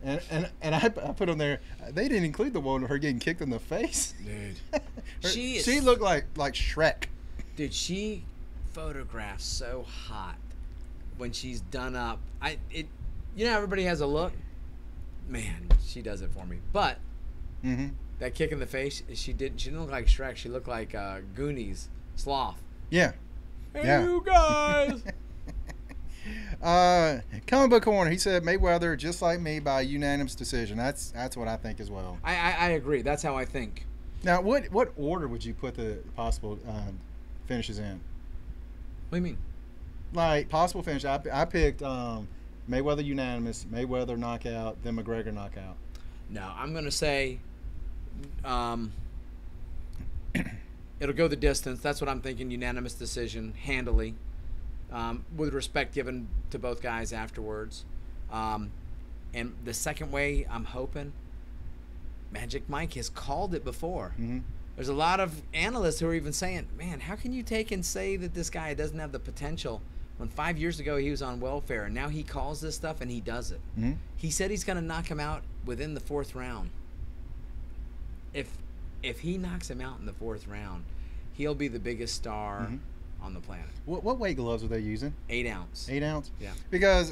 and I put on there. They didn't include the one of her getting kicked in the face. Dude, she looked like Shrek. Dude, she photographs so hot when she's done up. Everybody has a look. Man, she does it for me. But that kick in the face, she didn't look like Shrek. She looked like Goonies Sloth. Yeah. Hey, you guys. Comic Book Corner, he said Mayweather just like me by unanimous decision. That's what I think as well. I agree. That's how I think. Now, what order would you put the possible finishes in? What do you mean? Like possible finish, I picked Mayweather unanimous, Mayweather knockout, then McGregor knockout. No, I'm gonna say it'll go the distance. That's what I'm thinking. Unanimous decision, handily, with respect given to both guys afterwards. And the second way, I'm hoping Magic Mike has called it before. Mm-hmm. There's a lot of analysts who are even saying, man, how can you take and say that this guy doesn't have the potential when 5 years ago he was on welfare and now he calls this stuff and he does it? Mm-hmm. He said he's going to knock him out within the 4th round. If he knocks him out in the 4th round, he'll be the biggest star on the planet. What weight gloves are they using? 8 ounce. 8 ounce? Yeah. Because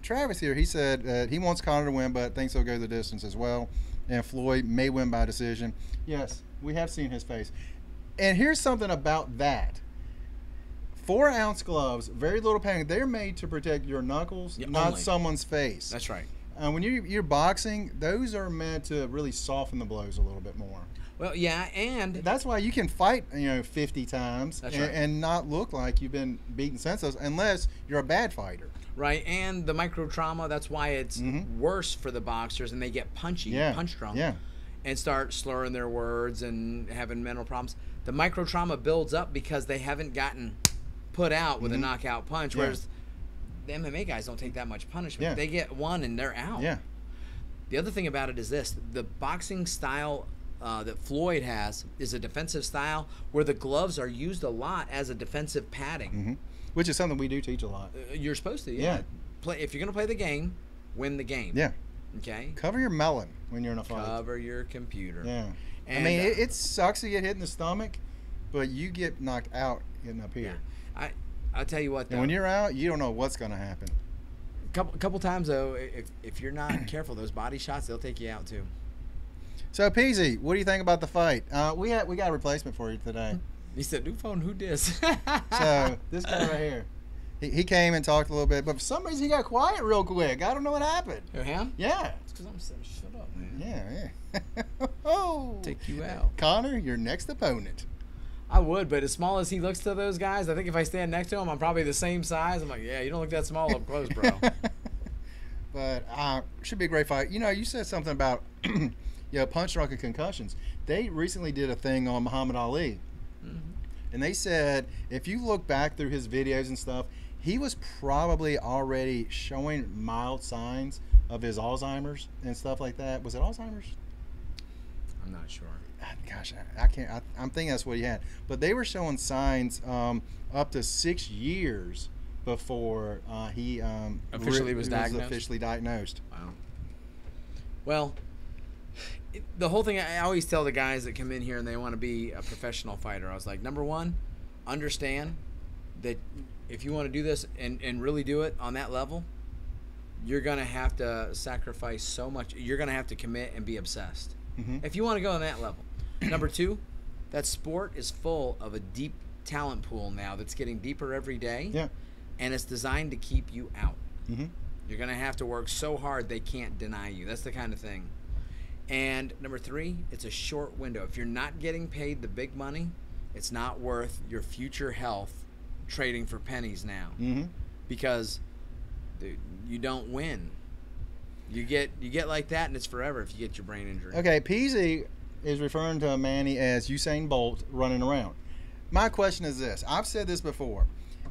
Travis here, he said that he wants Conor to win, but thinks he'll go the distance as well. And Floyd may win by decision. Yes, we have seen his face. And here's something about that. 4 ounce gloves, very little padding. They're made to protect your knuckles, not only someone's face. That's right. When you're boxing, those are meant to really soften the blows a little bit more. Well, yeah, and That's why you can fight, 50 times That's right. and not look like you've been beaten senseless unless you're a bad fighter. right, and the micro trauma. That's why it's worse for the boxers, and they get punchy, punch drunk, and start slurring their words and having mental problems. The micro trauma builds up because they haven't gotten put out with a knockout punch, whereas the MMA guys don't take that much punishment. Yeah. They get one and they're out. Yeah. The other thing about it is this: the boxing style that Floyd has is a defensive style where the gloves are used a lot as a defensive padding. Which is something we do teach a lot. You're supposed to, Yeah. Play if you're going to play the game, win the game. Yeah. Okay. Cover your melon when you're in a fight. Cover your computer. Yeah. And, I mean, it sucks to get hit in the stomach, but you get knocked out getting up here. Yeah. I'll tell you what, though. And when you're out, you don't know what's going to happen. Couple times, though, if you're not careful, those body shots, they'll take you out, too. So, Peasy, what do you think about the fight? We got a replacement for you today. He said, new phone, who dis? So, this guy right here. He came and talked a little bit, but for some reason he got quiet real quick. I don't know what happened. Who, him? Yeah. It's because I'm saying, shut up, man. Yeah. Oh. Take you out. Connor, your next opponent. I would, but as small as he looks to those guys, I think if I stand next to him, I'm probably the same size. I'm like, yeah, you don't look that small up close, bro. But should be a great fight. You said something about punch drunk and concussions. They recently did a thing on Muhammad Ali. And they said if you look back through his videos and stuff, he was probably already showing mild signs of his Alzheimer's and stuff like that. Was it Alzheimer's? I'm not sure. gosh, I can't. I'm thinking that's what he had. But they were showing signs up to 6 years before he officially was diagnosed. Officially diagnosed. Wow. Well, the whole thing, I always tell the guys that come in here and they want to be a professional fighter, I was like, number one, understand that if you want to do this and really do it on that level, you're going to have to sacrifice so much. You're going to have to commit and be obsessed. Mm-hmm. If you want to go on that level. Number two, that sport is full of a deep talent pool now that's getting deeper every day. Yeah. And it's designed to keep you out. Mm-hmm. You're going to have to work so hard they can't deny you. That's the kind of thing. And number three, it's a short window. If you're not getting paid the big money, it's not worth your future health trading for pennies now. Mm-hmm. Because dude, you don't win. You get like that, and it's forever if you get your brain injury. Okay, Peasy is referring to Manny as Usain Bolt running around. My question is this. I've said this before.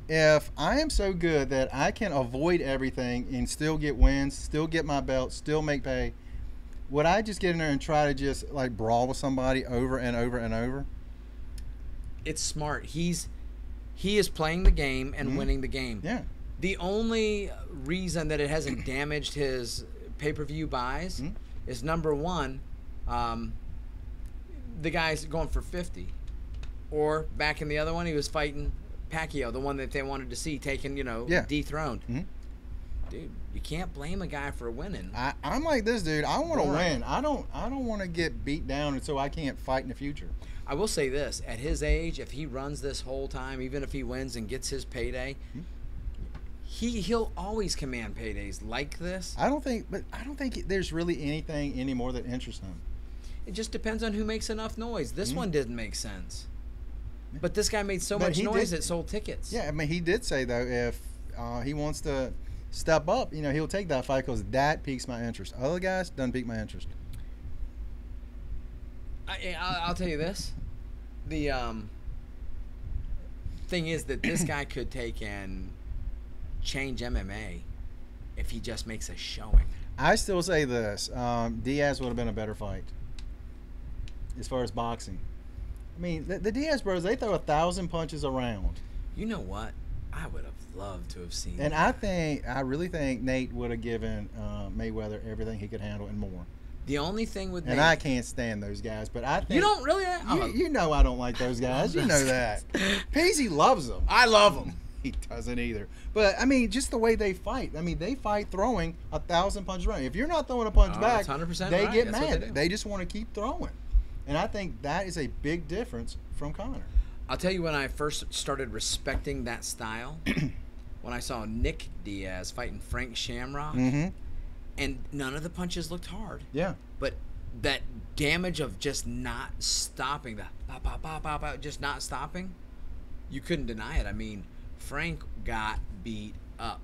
If I am so good that I can avoid everything and still get wins, still get my belt, still make pay, would I just get in there and try to just like brawl with somebody over and over and over? It's smart. He is playing the game and Mm-hmm. winning the game. Yeah. The only reason that it hasn't damaged his pay-per-view buys Mm-hmm. is number one, the guy's going for 50. Or back in the other one, he was fighting Pacquiao, the one that they wanted to see taken, dethroned. Mm-hmm. Dude, you can't blame a guy for winning. I'm like this, dude. I want to win. I don't want to get beat down and so I can't fight in the future. I will say this: at his age, if he runs this whole time, even if he wins and gets his payday, he'll always command paydays like this. I don't think there's really anything anymore that interests him. It just depends on who makes enough noise. This one didn't make sense, but this guy made so much noise it sold tickets. Yeah, I mean, he did say though if he wants to step up, he'll take that fight because that piques my interest. Other guys doesn't pique my interest. I'll tell you this: the thing is that this guy could take and change MMA if he just makes a showing. I still say this: Diaz would have been a better fight as far as boxing. I mean, the Diaz brothers, they throw 1,000 punches around. You know what? I would have loved to have seen. And that. I really think Nate would have given Mayweather everything he could handle and more. The only thing with and Nate, I can't stand those guys, but I think you don't really. You know I don't like those guys. You know that. Peasy loves them. I love them. He doesn't either. But I mean, just the way they fight. I mean, they fight throwing 1,000 punches around. If you're not throwing a punch back, 100% they right. get That's mad. They just want to keep throwing. And I think that is a big difference from Conor. I'll tell you when I first started respecting that style, when I saw Nick Diaz fighting Frank Shamrock, and none of the punches looked hard. Yeah. But that damage of just not stopping, just not stopping, you couldn't deny it. I mean, Frank got beat up.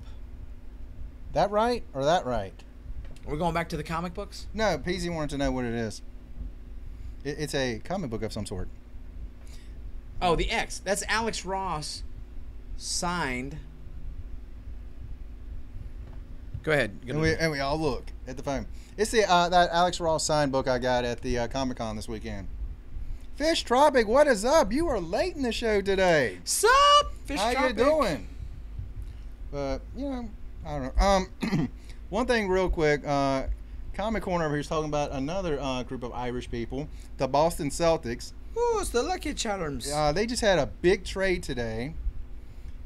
That right or that right? We're going back to the comic books? No, Peasy wanted to know what it is. It's a comic book of some sort. Oh, the X. That's Alex Ross signed. Go ahead. And we all look at the phone. It's the that Alex Ross signed book I got at the Comic-Con this weekend. Fish Tropic, what is up? You are late in the show today. Sup, Fish Tropic? How you doing? But, I don't know. One thing real quick. Comic Corner over here is talking about another group of Irish people, the Boston Celtics. Ooh, it's the Lucky Charms. They just had a big trade today,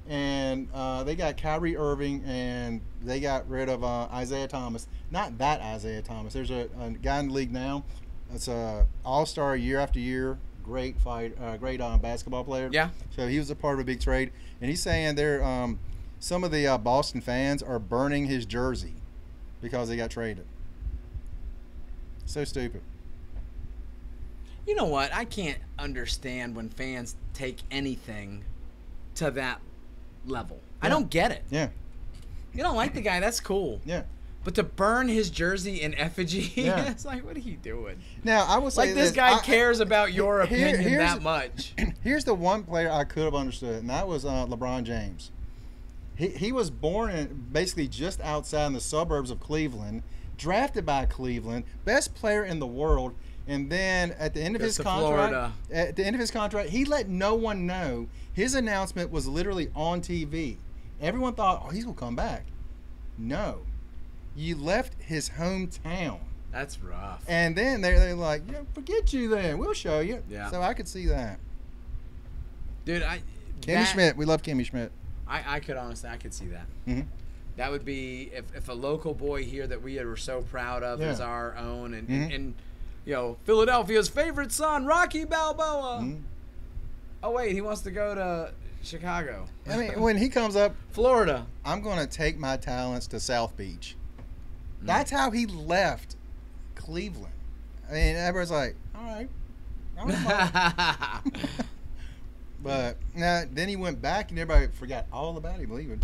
and they got Kyrie Irving, and they got rid of Isaiah Thomas. Not that Isaiah Thomas. There's a guy in the league now. It's a all-star year after year. Great great basketball player. Yeah. So he was a part of a big trade, and he's saying they're some of the Boston fans are burning his jersey because they got traded. So stupid. You know what? I can't understand when fans take anything to that level. Yeah. I don't get it. Yeah. You don't like the guy, that's cool. Yeah. But to burn his jersey in effigy, yeah. It's like, what are you doing? Now, I will say this guy cares about your opinion that much. Here's the one player I could have understood, and that was LeBron James. He was born basically just outside in the suburbs of Cleveland, drafted by Cleveland, best player in the world. And then at the end of his Florida. contract, he let no one know. His announcement was literally on TV. Everyone thought, oh, he's going to come back. No. You left his hometown. That's rough. And then they're like, yeah, forget you then. We'll show you. Yeah. So I could see that. Dude, Kimmy Schmidt. We love Kimmy Schmidt. I could see that. Mm-hmm. That would be if a local boy here that we were so proud of as our own, and you know, Philadelphia's favorite son, Rocky Balboa. Mm-hmm. Oh wait, he wants to go to Chicago. I mean, when he comes up, Florida, I'm going to take my talents to South Beach. That's how he left Cleveland. I mean, everyone's like, all right. But then he went back, and everybody forgot all about him leaving.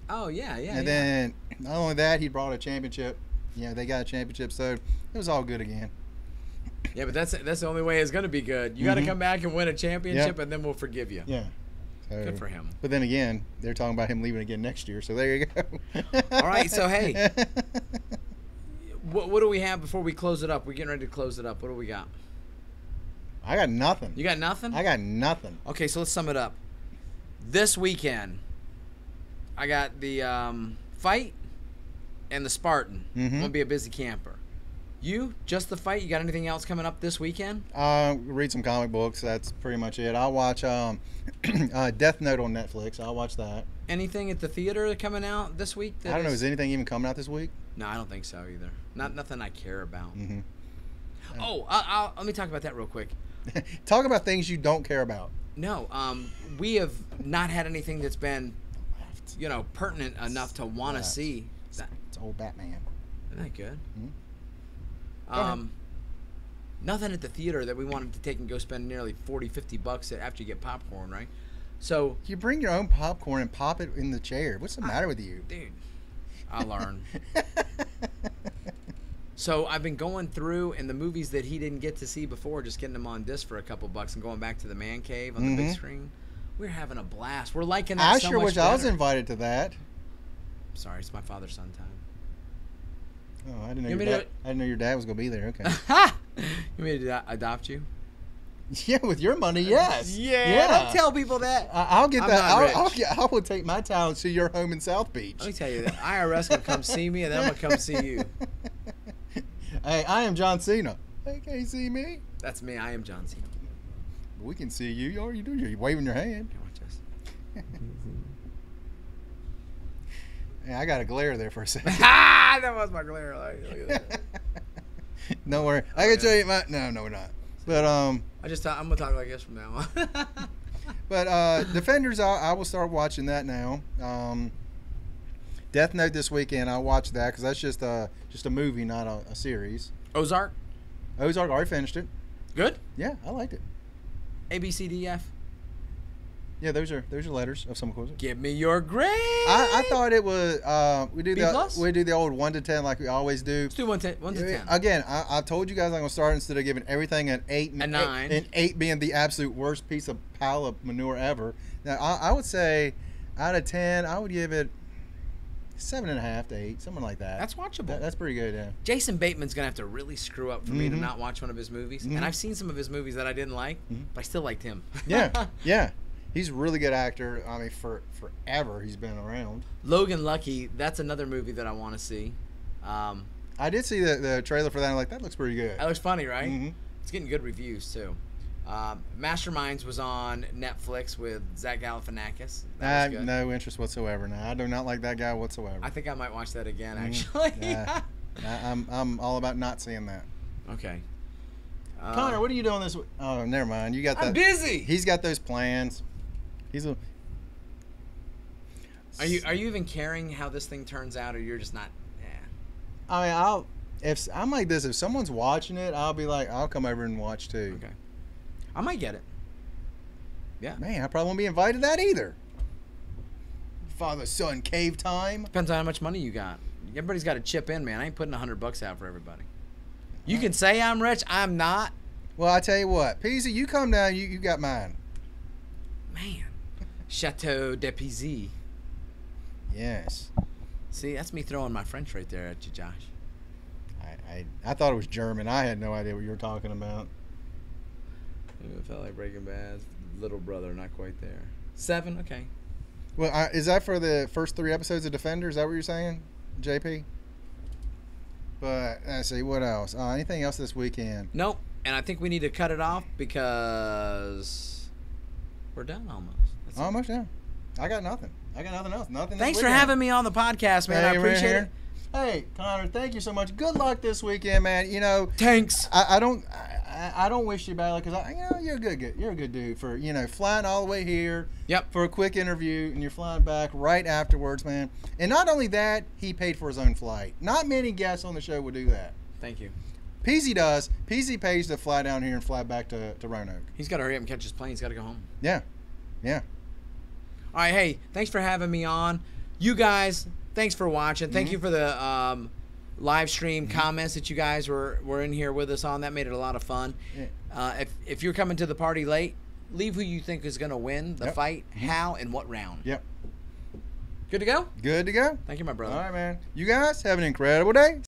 Oh yeah. And then not only that, he brought a championship. Yeah, they got a championship, so it was all good again. Yeah, but that's the only way it's going to be good. You got to come back and win a championship, and then we'll forgive you. Yeah. So, good for him. But then again, they're talking about him leaving again next year, so there you go. All right, so hey, what do we have before we close it up? We're getting ready to close it up. What do we got? I got nothing. You got nothing? I got nothing. Okay, so let's sum it up. This weekend, I got the fight and the Spartan. I'm going to be a busy camper. You, just the fight? You got anything else coming up this weekend? Read some comic books. That's pretty much it. I'll watch Death Note on Netflix. I'll watch that. Anything at the theater coming out this week? I don't know. Is anything even coming out this week? No, I don't think so either. Nothing I care about. Mm-hmm. Oh, let me talk about that real quick. Talk about things you don't care about. No, we have not had anything that's been, pertinent enough to want to see. It's old Batman. Isn't that good? Mm-hmm. Nothing at the theater that we wanted to take and go spend nearly $40-$50 after you get popcorn, right? So you bring your own popcorn and pop it in the chair. What's the matter with you? Dude, I'll learn. So I've been going through, and the movies that he didn't get to see before, just getting them on disc for a couple bucks and going back to the man cave on the big screen. We're having a blast. We're liking that so much wish better. I was invited to that. Sorry, it's my father's son time. Oh, I didn't know your dad was going to be there. Okay. You want me to adopt you? Yeah, with your money, yes. Yeah. Don't tell people that. I'll get that. I will take my talents to your home in South Beach. Let me tell you that IRS will come see me, and then I'm gonna come see you. Hey, I am John Cena. Hey, can you see me? That's me. I am John Cena. We can see you. All you do, you're waving your hand. Watch this. Yeah, I got a glare there for a second. That was my glare. Look at that. Don't worry. I can tell you my. No, we're not. But I'm gonna talk like this from now on. But Defenders, I will start watching that now. Death Note this weekend. I'll watch that because that's just a movie, not a series. Ozark. Already finished it. Good. Yeah, I liked it. A B C D F. Yeah, those are letters of some sort. Give me your grade. I thought it was we do the old 1 to 10 like we always do. Let's do 1 to 10. Again, I told you guys I'm gonna start instead of giving everything an 8 and 9. And 8 being the absolute worst piece of pile of manure ever. Now I would say out of 10 I would give it 7.5 to 8, something like that. That's watchable. That's pretty good. Yeah. Jason Bateman's gonna have to really screw up for me to not watch one of his movies. And I've seen some of his movies that I didn't like, but I still liked him. Yeah. He's a really good actor. I mean, forever he's been around. Logan Lucky, that's another movie that I want to see. I did see the trailer for that. I'm like, that looks pretty good. That looks funny, right? Mm-hmm. It's getting good reviews, too. Masterminds was on Netflix with Zach Galifianakis. That was good. No interest whatsoever. No, I do not like that guy whatsoever. I think I might watch that again, actually. Yeah. I'm all about not seeing that. Okay. Connor, what are you doing this week? Oh, never mind. You got that. I'm busy. He's got those plans. Are you even caring how this thing turns out, or you're just not? Yeah. I mean, if I'm like this, if someone's watching it, I'll be like, I'll come over and watch too. Okay. I might get it. Yeah. Man, I probably won't be invited to that either. Father-son cave time. Depends on how much money you got. Everybody's got to chip in, man. I ain't putting $100 out for everybody. You can say I'm rich. I'm not. Well, I tell you what, Peasy, you come down. You got mine. Man, Chateau de Pizy. Yes. See, that's me throwing my French right there at you, Josh. I I thought it was German. I had no idea what you were talking about. It felt like Breaking Bad. Little brother, not quite there. 7, okay. Well, is that for the first 3 episodes of Defender? Is that what you're saying, JP? But let's see, what else? Anything else this weekend? Nope. And I think we need to cut it off because we're done almost. That's almost, yeah. I got nothing. I got nothing else. Nothing. Thanks for having me on the podcast, man. I appreciate it. Hey, Connor, thank you so much. Good luck this weekend, man. You know, thanks. I don't wish you bad luck because you're a good dude for flying all the way here. Yep. For a quick interview, and you're flying back right afterwards, man. And not only that, he paid for his own flight. Not many guests on the show would do that. Thank you. Peasy does. Peasy pays to fly down here and fly back to Roanoke. He's got to hurry up and catch his plane. He's got to go home. Yeah. Yeah. All right. Hey, thanks for having me on. You guys, thanks for watching. Thank you for the live stream comments that you guys were in here with us on. That made it a lot of fun. Yeah. If you're coming to the party late, leave who you think is going to win the fight, how, and what round. Yep. Good to go? Good to go. Thank you, my brother. All right, man. You guys have an incredible day.